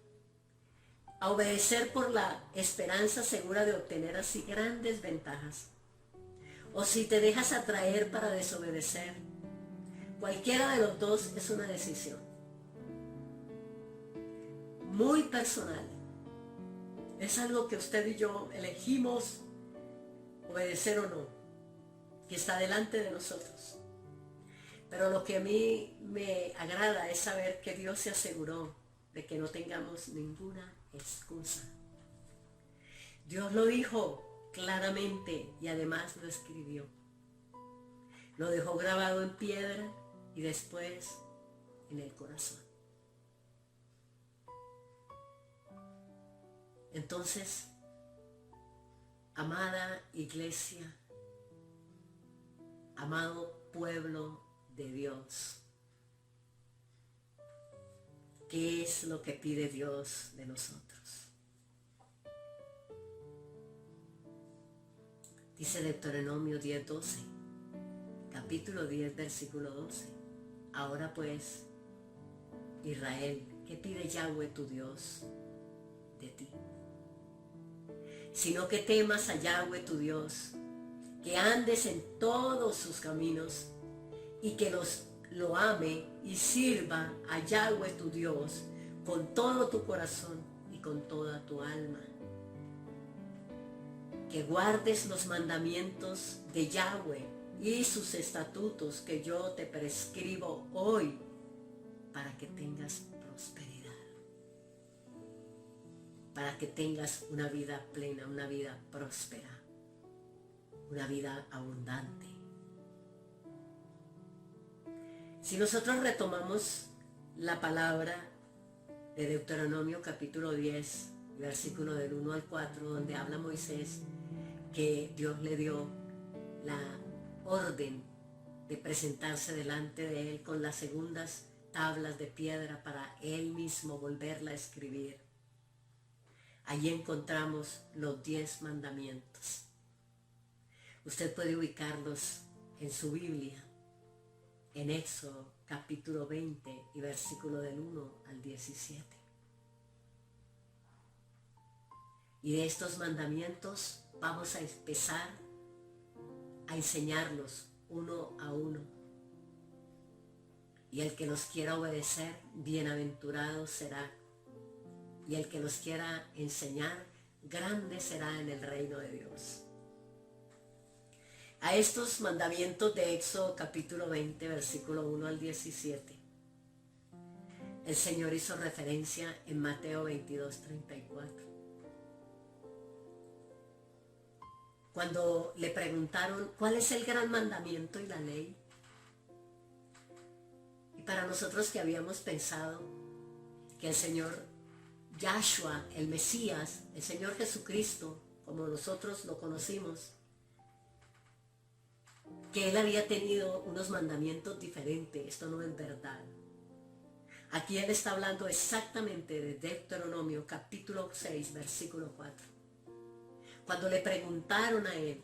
a obedecer por la esperanza segura de obtener así grandes ventajas, o si te dejas atraer para desobedecer, cualquiera de los dos es una decisión muy personal. Es algo que usted y yo elegimos obedecer o no, que está delante de nosotros. Pero lo que a mí me agrada es saber que Dios se aseguró de que no tengamos ninguna excusa. Dios lo dijo claramente y además lo escribió. Lo dejó grabado en piedra y después en el corazón. Entonces, amada iglesia, amado pueblo de Dios, ¿qué es lo que pide Dios de nosotros? Dice Deuteronomio 10:12, capítulo 10, versículo 12. Ahora pues, Israel, ¿qué pide Yahweh tu Dios de ti? Sino que temas a Yahweh tu Dios, que andes en todos sus caminos y que lo ame y sirva a Yahweh tu Dios con todo tu corazón y con toda tu alma. Que guardes los mandamientos de Yahweh y sus estatutos que yo te prescribo hoy para que tengas prosperidad. Para que tengas una vida plena, una vida próspera, una vida abundante. Si nosotros retomamos la palabra de Deuteronomio capítulo 10, versículo del 1 al 4, donde habla Moisés que Dios le dio la orden de presentarse delante de él con las segundas tablas de piedra para él mismo volverla a escribir. Allí encontramos los 10 mandamientos. Usted puede ubicarlos en su Biblia, en Éxodo capítulo 20 y versículo del 1 al 17. Y de estos mandamientos vamos a empezar a enseñarlos uno a uno. Y el que los quiera obedecer, bienaventurado será. Y el que los quiera enseñar, grande será en el reino de Dios. A estos mandamientos de Éxodo capítulo 20, versículo 1 al 17, el Señor hizo referencia en Mateo 22, 34. Cuando le preguntaron cuál es el gran mandamiento y la ley, y para nosotros que habíamos pensado que el Señor Yahshua, el Mesías, el Señor Jesucristo, como nosotros lo conocimos, que Él había tenido unos mandamientos diferentes, esto no es verdad. Aquí Él está hablando exactamente de Deuteronomio capítulo 6, versículo 4. Cuando le preguntaron a Él,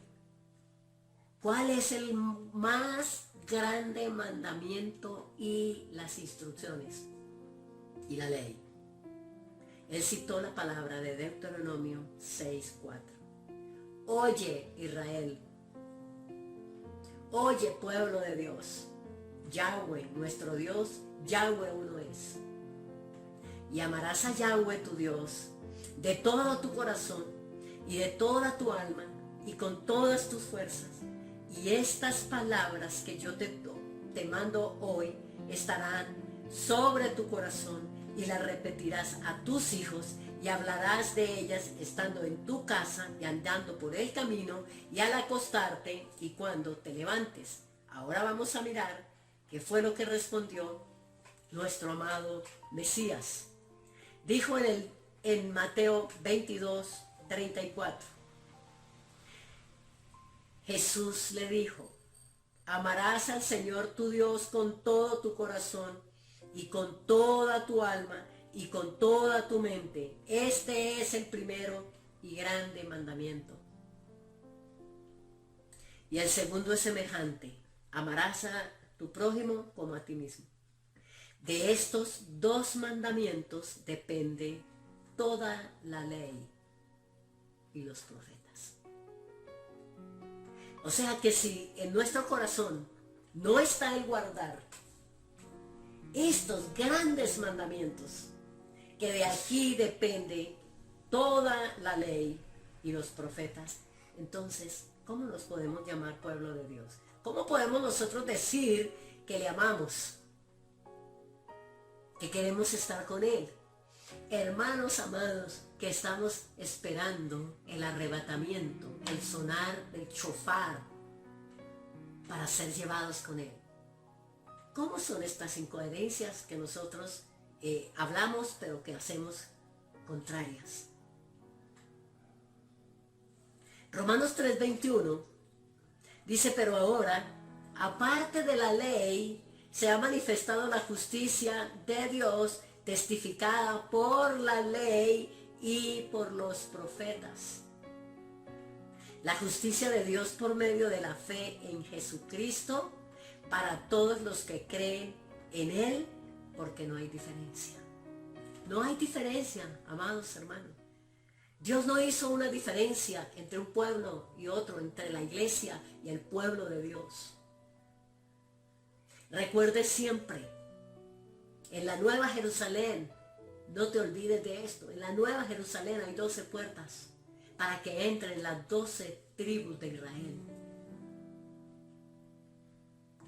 ¿cuál es el más grande mandamiento y las instrucciones y la ley? Él citó la palabra de Deuteronomio 6:4. Oye, Israel, oye, pueblo de Dios, Yahweh, nuestro Dios, Yahweh uno es. Y amarás a Yahweh tu Dios de todo tu corazón y de toda tu alma y con todas tus fuerzas. Y estas palabras que yo te mando hoy estarán sobre tu corazón y las repetirás a tus hijos y hablarás de ellas estando en tu casa y andando por el camino y al acostarte y cuando te levantes. Ahora vamos a mirar qué fue lo que respondió nuestro amado Mesías. Dijo en Mateo 22, 34. Jesús le dijo, amarás al Señor tu Dios con todo tu corazón y con toda tu alma y con toda tu mente. Este es el primero y grande mandamiento. Y el segundo es semejante, amarás a tu prójimo como a ti mismo. De estos 2 mandamientos depende toda la ley y los profetas. O sea que si en nuestro corazón no está el guardar estos grandes mandamientos, que de aquí depende toda la ley y los profetas, entonces, ¿cómo nos podemos llamar pueblo de Dios? ¿Cómo podemos nosotros decir que le amamos, que queremos estar con Él? Hermanos amados, que estamos esperando el arrebatamiento, el sonar del shofar para ser llevados con Él. ¿Cómo son estas incoherencias que nosotros hablamos pero que hacemos contrarias? Romanos 3:21 dice, pero ahora, aparte de la ley, se ha manifestado la justicia de Dios testificada por la ley y por los profetas. La justicia de Dios por medio de la fe en Jesucristo para todos los que creen en Él, porque no hay diferencia. No hay diferencia, amados hermanos. Dios no hizo una diferencia entre un pueblo y otro, entre la iglesia y el pueblo de Dios. Recuerde siempre, en la Nueva Jerusalén, no te olvides de esto, en la Nueva Jerusalén hay 12 puertas para que entren las 12 tribus de Israel.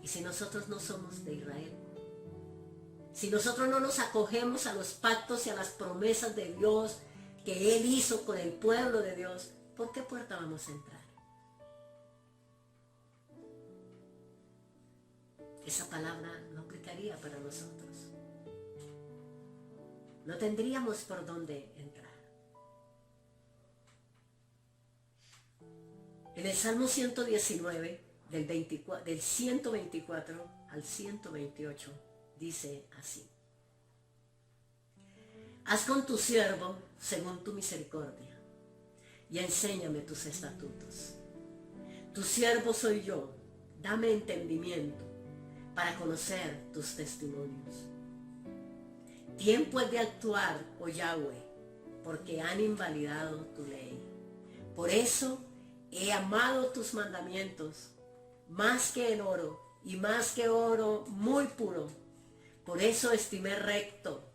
Y si nosotros no somos de Israel, si nosotros no nos acogemos a los pactos y a las promesas de Dios que Él hizo con el pueblo de Dios, ¿por qué puerta vamos a entrar? Esa palabra no aplicaría para nosotros. No tendríamos por dónde entrar. En el Salmo 119, del 124 al 128, dice así: haz con tu siervo según tu misericordia, y enséñame tus estatutos. Tu siervo soy yo, dame entendimiento para conocer tus testimonios. Tiempo es de actuar, oh Yahweh, porque han invalidado tu ley. Por eso he amado tus mandamientos más que el oro, y más que oro muy puro. Por eso estimé recto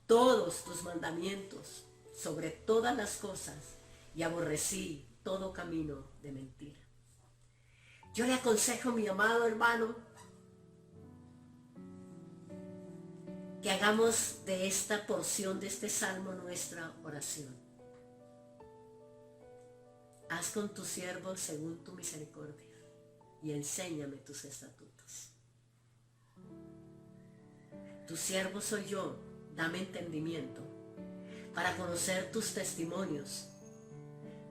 todos tus mandamientos sobre todas las cosas, y aborrecí todo camino de mentira. Yo le aconsejo, mi amado hermano, que hagamos de esta porción de este salmo nuestra oración. Haz con tu siervo según tu misericordia, y enséñame tus estatutos. Tu siervo soy yo, dame entendimiento para conocer tus testimonios.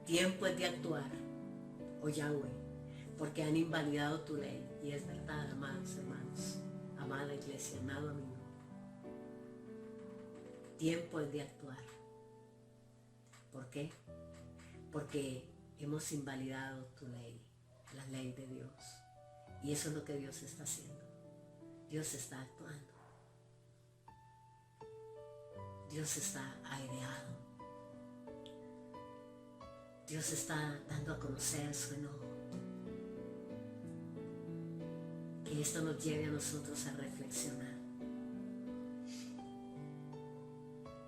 Tiempo es de actuar, oh Yahweh, porque han invalidado tu ley. Y es verdad, amados hermanos, amada iglesia, amado amigo. Tiempo es de actuar. ¿Por qué? Porque hemos invalidado tu ley, la ley de Dios. Y eso es lo que Dios está haciendo. Dios está actuando. Dios está aireado. Dios está dando a conocer su enojo. Que esto nos lleve a nosotros a reflexionar.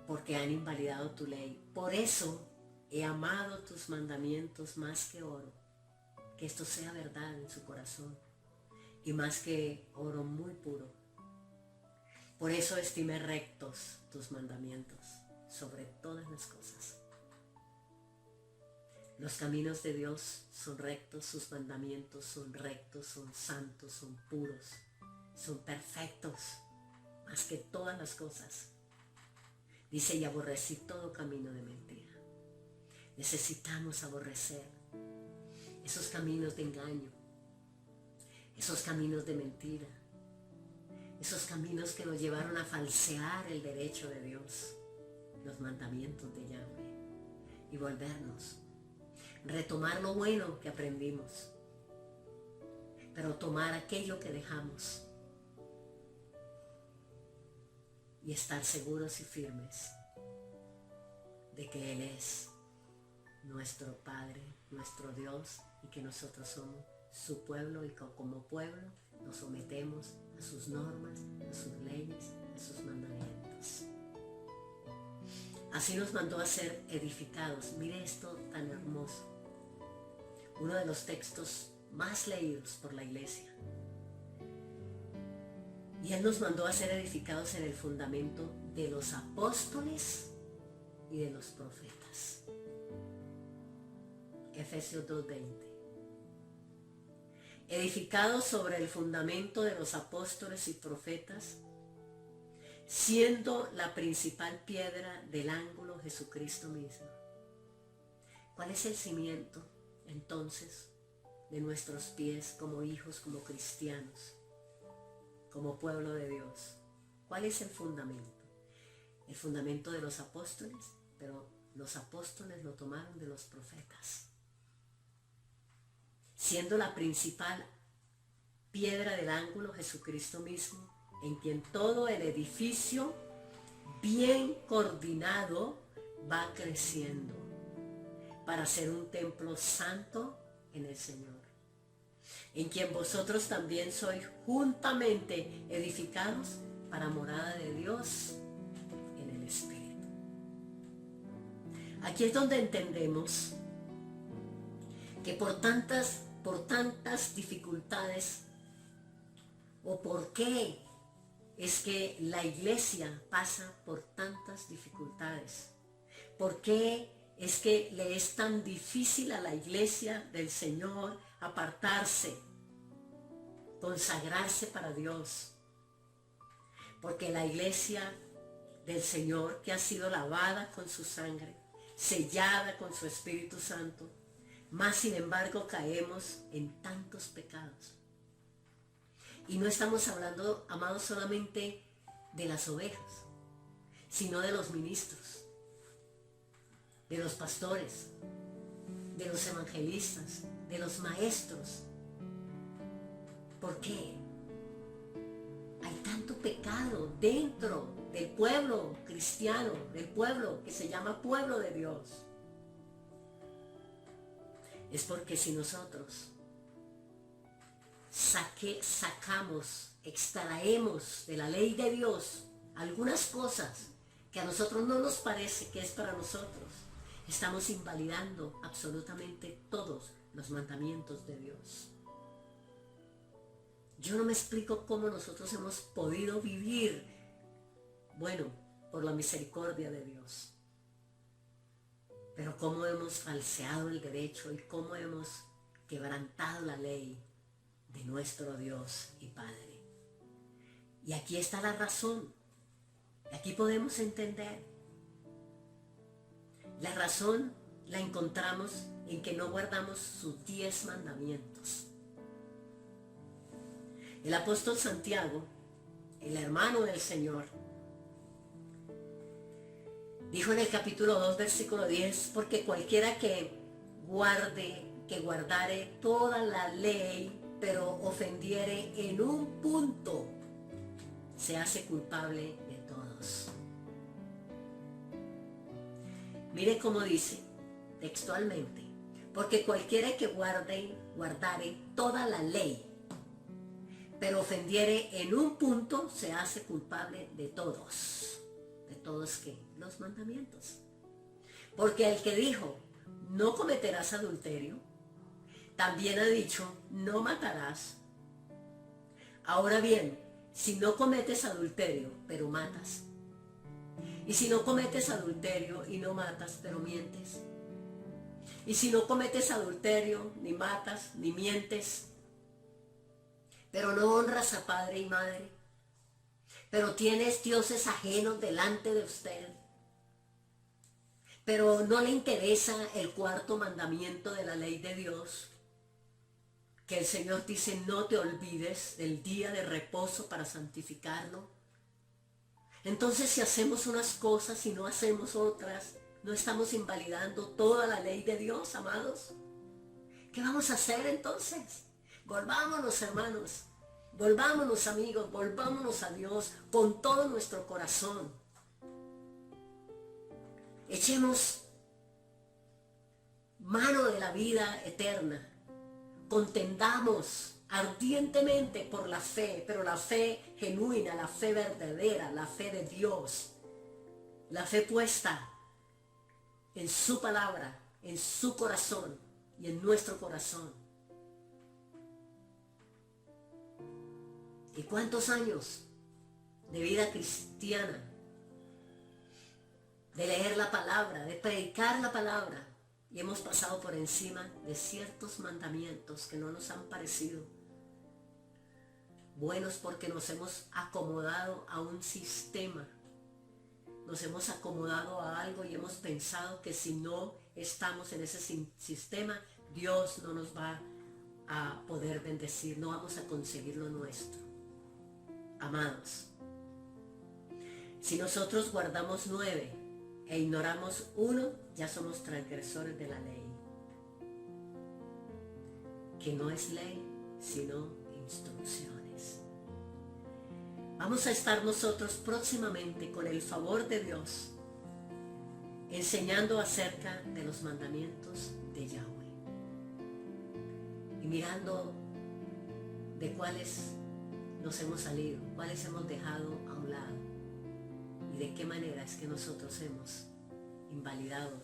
Porque han invalidado tu ley. Por eso he amado tus mandamientos más que oro. Que esto sea verdad en su corazón. Y más que oro muy puro. Por eso estimé rectos tus mandamientos sobre todas las cosas. Los caminos de Dios son rectos, sus mandamientos son rectos, son santos, son puros, son perfectos, más que todas las cosas. Dice, y aborrecí todo camino de mentira. Necesitamos aborrecer esos caminos de engaño, esos caminos de mentira, esos caminos que nos llevaron a falsear el derecho de Dios, los mandamientos de Yahweh, y volvernos, retomar lo bueno que aprendimos, pero tomar aquello que dejamos y estar seguros y firmes de que Él es nuestro Padre, nuestro Dios, y que nosotros somos su pueblo, y como pueblo nos sometemos a sus normas, a sus leyes, a sus mandamientos. Así nos mandó a ser edificados. Mire esto tan hermoso. Uno de los textos más leídos por la iglesia. Y Él nos mandó a ser edificados en el fundamento de los apóstoles y de los profetas. Efesios 2:20. Edificados sobre el fundamento de los apóstoles y profetas, siendo la principal piedra del ángulo Jesucristo mismo. ¿Cuál es el cimiento, entonces, de nuestros pies como hijos, como cristianos, como pueblo de Dios? ¿Cuál es el fundamento? El fundamento de los apóstoles, pero los apóstoles lo tomaron de los profetas. Siendo la principal piedra del ángulo Jesucristo mismo, en quien todo el edificio bien coordinado va creciendo para ser un templo santo en el Señor, en quien vosotros también sois juntamente edificados para morada de Dios en el Espíritu. Aquí es donde entendemos que por tantas dificultades, o por qué es que la iglesia pasa por tantas dificultades, por qué es que le es tan difícil a la iglesia del Señor apartarse, consagrarse para Dios. Porque la iglesia del Señor, que ha sido lavada con su sangre, sellada con su Espíritu Santo, Mas sin embargo caemos en tantos pecados. Y no estamos hablando, amados, solamente de las ovejas, sino de los ministros, de los pastores, de los evangelistas, de los maestros. ¿Por qué? Hay tanto pecado dentro del pueblo cristiano, del pueblo que se llama pueblo de Dios. Es porque si nosotros extraemos de la ley de Dios algunas cosas que a nosotros no nos parece que es para nosotros, estamos invalidando absolutamente todos los mandamientos de Dios. Yo no me explico cómo nosotros hemos podido vivir, bueno, por la misericordia de Dios, pero cómo hemos falseado el derecho y cómo hemos quebrantado la ley de nuestro Dios y Padre. Y aquí está la razón. Aquí podemos entender. La razón la encontramos en que no guardamos sus 10 mandamientos. El apóstol Santiago, el hermano del Señor, dijo en el capítulo 2, versículo 10, porque cualquiera que guardare toda la ley, pero ofendiere en un punto, se hace culpable de todos. Mire cómo dice textualmente, porque cualquiera que guardare toda la ley, pero ofendiere en un punto, se hace culpable de todos. ¿De todos qué? Los mandamientos. Porque el que dijo, no cometerás adulterio, también ha dicho, no matarás. Ahora bien, si no cometes adulterio, pero matas, y si no cometes adulterio y no matas, pero mientes, y si no cometes adulterio, ni matas, ni mientes, pero no honras a padre y madre, pero tienes dioses ajenos delante de usted, pero no le interesa el 4.º mandamiento de la ley de Dios, que el Señor dice, no te olvides del día de reposo para santificarlo. Entonces, si hacemos unas cosas y no hacemos otras, ¿no estamos invalidando toda la ley de Dios, amados? ¿Qué vamos a hacer entonces? Volvámonos, hermanos, volvámonos, amigos, volvámonos a Dios con todo nuestro corazón. Echemos mano de la vida eterna. Contendamos ardientemente por la fe, pero la fe genuina, la fe verdadera, la fe de Dios, la fe puesta en su palabra, en su corazón y en nuestro corazón. ¿Y cuántos años de vida cristiana, de leer la palabra, de predicar la palabra, y hemos pasado por encima de ciertos mandamientos que no nos han parecido buenos porque nos hemos acomodado a un sistema, nos hemos acomodado a algo y hemos pensado que si no estamos en ese sistema, Dios no nos va a poder bendecir, no vamos a conseguir lo nuestro. Amados, si nosotros guardamos 9 e ignoramos 1, ya somos transgresores de la ley, que no es ley, sino instrucciones. Vamos a estar nosotros próximamente, con el favor de Dios, enseñando acerca de los mandamientos de Yahweh y mirando de cuáles nos hemos salido, cuáles hemos dejado a un lado y de qué manera es que nosotros hemos invalidado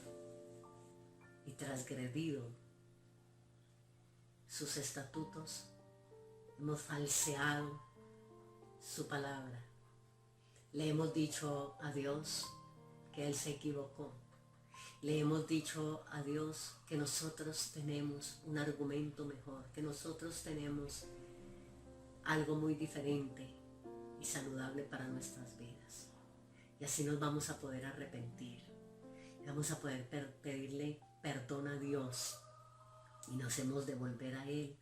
y transgredido sus estatutos, hemos falseado su palabra, le hemos dicho a Dios que Él se equivocó, le hemos dicho a Dios que nosotros tenemos un argumento mejor, que nosotros tenemos algo muy diferente y saludable para nuestras vidas. Y así nos vamos a poder arrepentir. Vamos a poder pedirle perdón a Dios Y nos hemos de volver a Él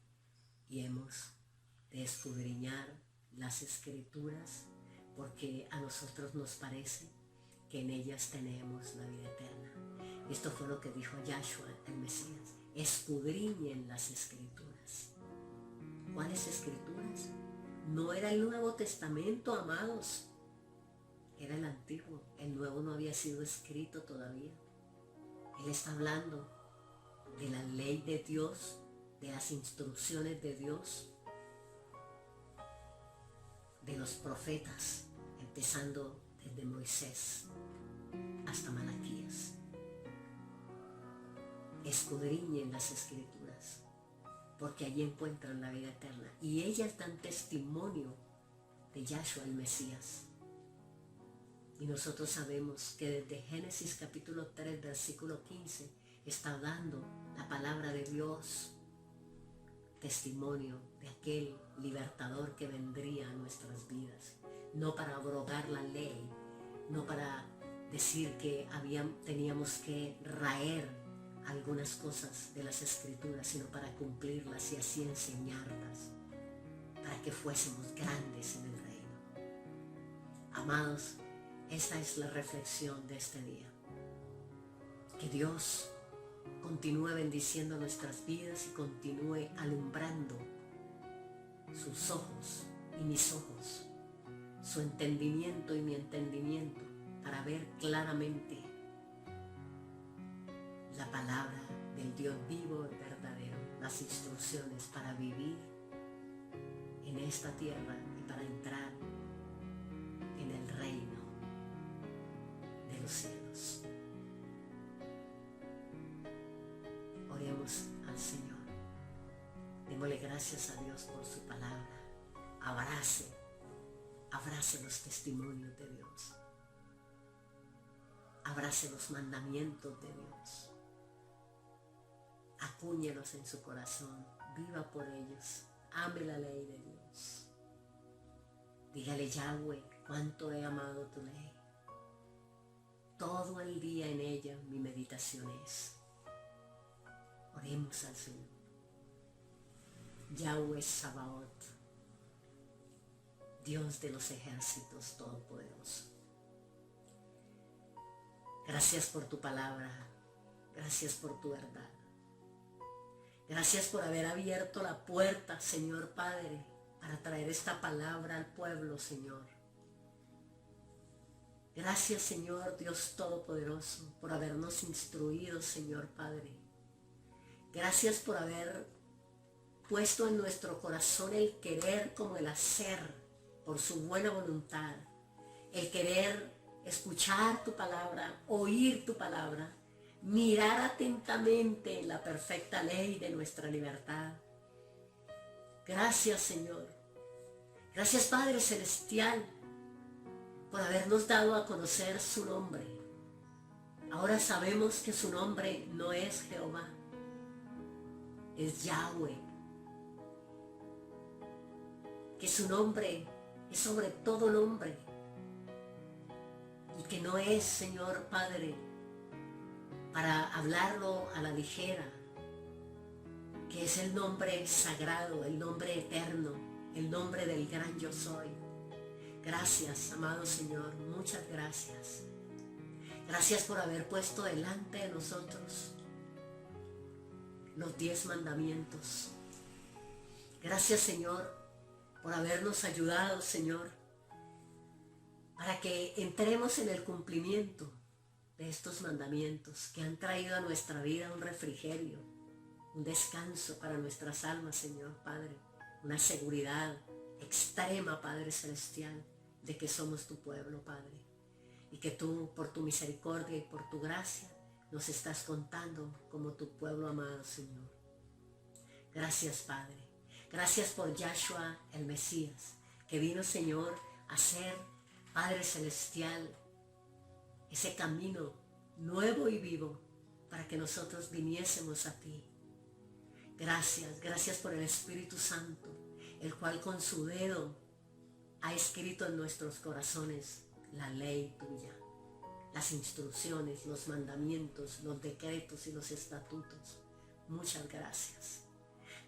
y hemos de escudriñar las Escrituras, porque a nosotros nos parece que en ellas tenemos la vida eterna. Esto fue lo que dijo Yahshua, el Mesías. Escudriñen las Escrituras. ¿Cuáles Escrituras? No era el Nuevo Testamento, amados. Era el Antiguo. El Nuevo no había sido escrito todavía. Él está hablando de la ley de Dios, de las instrucciones de Dios, de los profetas, empezando desde Moisés hasta Malaquías. Escudriñen las Escrituras, porque allí encuentran la vida eterna. Y ellas dan testimonio de Yahshua el Mesías. Y nosotros sabemos que desde Génesis capítulo 3, versículo 15, está dando la palabra de Dios testimonio de aquel libertador que vendría a nuestras vidas. No para abrogar la ley, no para decir que teníamos que raer algunas cosas de las Escrituras, sino para cumplirlas y así enseñarlas, para que fuésemos grandes en el reino. Amados, esta es la reflexión de este día. Que Dios continúe bendiciendo nuestras vidas y continúe alumbrando sus ojos y mis ojos, su entendimiento y mi entendimiento, para ver claramente la palabra del Dios vivo y verdadero, las instrucciones para vivir en esta tierra y para entrar en el reino de los cielos. Oremos al Señor. Démosle gracias a Dios por su palabra. Abrace los testimonios de Dios. Abrace los mandamientos de Dios. Acúñelos en su corazón. Viva por ellos. Ame la ley de Dios. Dígale: Yahweh, cuánto he amado tu ley. Todo el día en ella mi meditación es. Oremos al Señor. Yahweh Sabaoth, Dios de los ejércitos todopoderoso. Gracias por tu palabra. Gracias por tu verdad. Gracias por haber abierto la puerta, Señor Padre, para traer esta palabra al pueblo, Señor. Gracias, Señor Dios Todopoderoso, por habernos instruido, Señor Padre. Gracias por haber puesto en nuestro corazón el querer como el hacer, por su buena voluntad. El querer escuchar tu palabra, oír tu palabra, mirar atentamente en la perfecta ley de nuestra libertad. Gracias, Señor. Gracias, Padre Celestial, por habernos dado a conocer su nombre. Ahora sabemos que su nombre no es Jehová, es Yahweh. Que su nombre es sobre todo nombre. Y que no es, Señor Padre, para hablarlo a la ligera. Que es el nombre sagrado, el nombre eterno, el nombre del gran yo soy. Gracias, amado Señor, muchas gracias. Gracias por haber puesto delante de nosotros los 10 mandamientos. Gracias, Señor, por habernos ayudado, Señor, para que entremos en el cumplimiento de estos mandamientos que han traído a nuestra vida un refrigerio, un descanso para nuestras almas, Señor Padre, una seguridad extrema, Padre Celestial, de que somos tu pueblo, Padre, y que tú, por tu misericordia y por tu gracia, nos estás contando como tu pueblo amado, Señor. Gracias, Padre. Gracias por Yahshua el Mesías, que vino, Señor, a ser, Padre Celestial, ese camino nuevo y vivo para que nosotros viniésemos a ti. Gracias, gracias por el Espíritu Santo, el cual con su dedo ha escrito en nuestros corazones la ley tuya, las instrucciones, los mandamientos, los decretos y los estatutos, muchas gracias.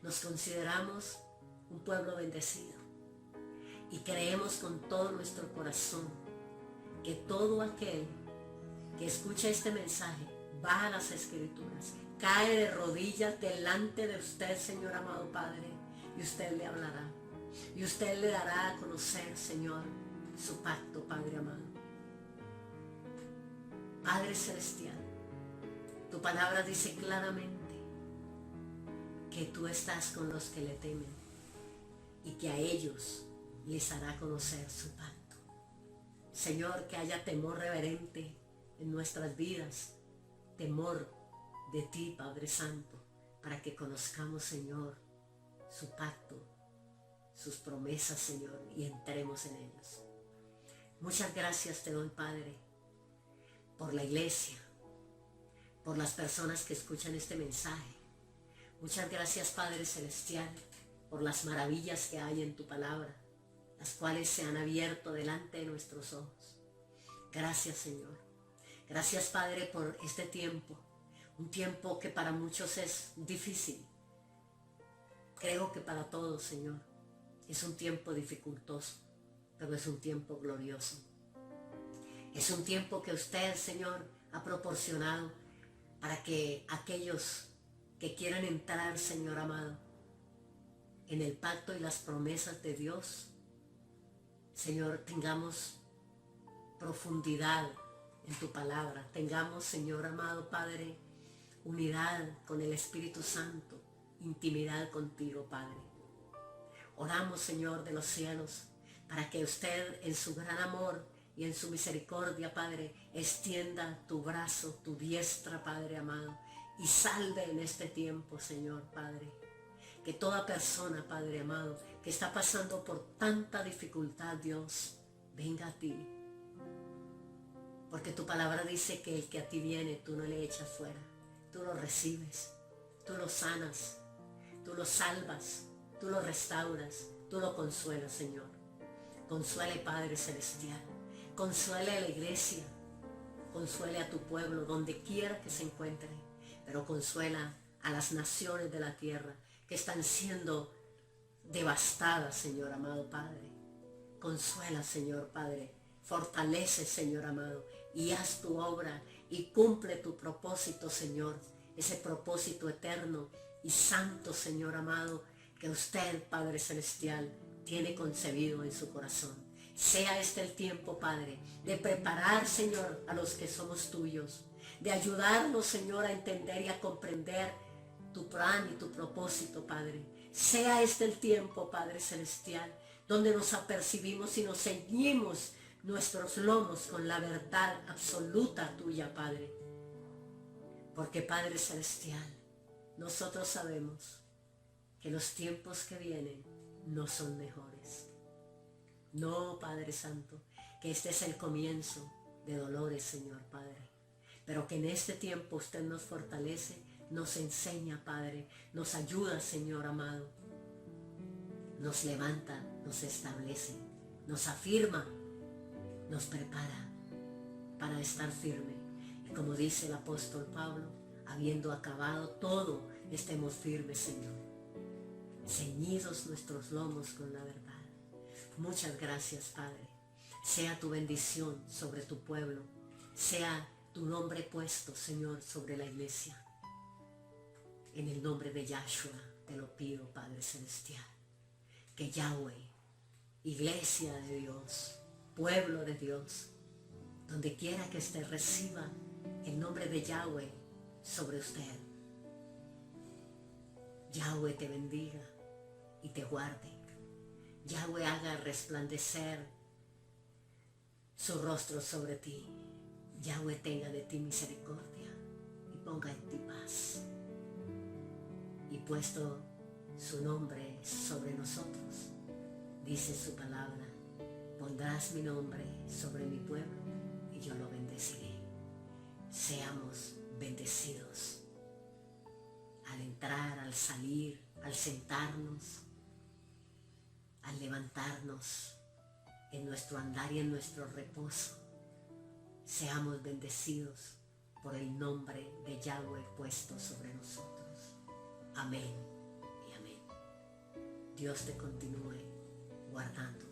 Nos consideramos un pueblo bendecido y creemos con todo nuestro corazón que todo aquel que escucha este mensaje va a las Escrituras, cae de rodillas delante de usted, Señor amado Padre, y usted le hablará. Y usted le dará a conocer, Señor, su pacto, Padre amado. Padre Celestial, tu palabra dice claramente que tú estás con los que le temen y que a ellos les hará conocer su pacto. Señor, que haya temor reverente en nuestras vidas, temor de ti, Padre Santo, para que conozcamos, Señor, su pacto, sus promesas, Señor, y entremos en ellos. Muchas gracias te doy, Padre, por la iglesia, por las personas que escuchan este mensaje. Muchas gracias, Padre Celestial, por las maravillas que hay en tu palabra, las cuales se han abierto delante de nuestros ojos. Gracias, Señor. Gracias, Padre, por este tiempo, un tiempo que para muchos es difícil. Creo que para todos, Señor, es un tiempo dificultoso, pero es un tiempo glorioso. Es un tiempo que usted, Señor, ha proporcionado para que aquellos que quieran entrar, Señor amado, en el pacto y las promesas de Dios, Señor, tengamos profundidad en tu palabra, tengamos, Señor amado Padre, unidad con el Espíritu Santo, intimidad contigo, Padre. Oramos, Señor de los cielos, para que usted en su gran amor y en su misericordia, Padre, extienda tu brazo, tu diestra, Padre amado, y salve en este tiempo, Señor, Padre. Que toda persona, Padre amado, que está pasando por tanta dificultad, Dios, venga a ti. Porque tu palabra dice que el que a ti viene, tú no le echas fuera. Tú lo recibes, tú lo sanas, tú lo salvas, tú lo restauras, tú lo consuelas, Señor. Consuele, Padre Celestial, consuele a la iglesia, consuele a tu pueblo, donde quiera que se encuentre, pero consuela a las naciones de la tierra que están siendo devastadas, Señor amado Padre. Consuela, Señor Padre, fortalece, Señor amado, y haz tu obra y cumple tu propósito, Señor, ese propósito eterno y santo, Señor amado, que usted, Padre Celestial, tiene concebido en su corazón. Sea este el tiempo, Padre, de preparar, Señor, a los que somos tuyos, de ayudarnos, Señor, a entender y a comprender tu plan y tu propósito, Padre. Sea este el tiempo, Padre Celestial, donde nos apercibimos y nos ceñimos nuestros lomos con la verdad absoluta tuya, Padre. Porque, Padre Celestial, nosotros sabemos que los tiempos que vienen no son mejores. No, Padre Santo, que este es el comienzo de dolores, Señor Padre. Pero que en este tiempo usted nos fortalece, nos enseña, Padre, nos ayuda, Señor amado. Nos levanta, nos establece, nos afirma, nos prepara para estar firme. Y como dice el apóstol Pablo, habiendo acabado todo, estemos firmes, Señor. Ceñidos nuestros lomos con la verdad. Muchas gracias, Padre. Sea tu bendición sobre tu pueblo. Sea tu nombre puesto, Señor, sobre la iglesia. En el nombre de Yahshua te lo pido, Padre Celestial. Que Yahweh, iglesia de Dios, pueblo de Dios, donde quiera que esté, reciba el nombre de Yahweh sobre usted. Yahweh te bendiga y te guarde. Yahweh haga resplandecer su rostro sobre ti. Yahweh tenga de ti misericordia y ponga en ti paz. Y puesto su nombre sobre nosotros, dice su palabra, pondrás mi nombre sobre mi pueblo y yo lo bendeciré. Seamos bendecidos al entrar, al salir, al sentarnos, al levantarnos, en nuestro andar y en nuestro reposo. Seamos bendecidos por el nombre de Yahweh puesto sobre nosotros. Amén y amén. Dios te continúe guardando.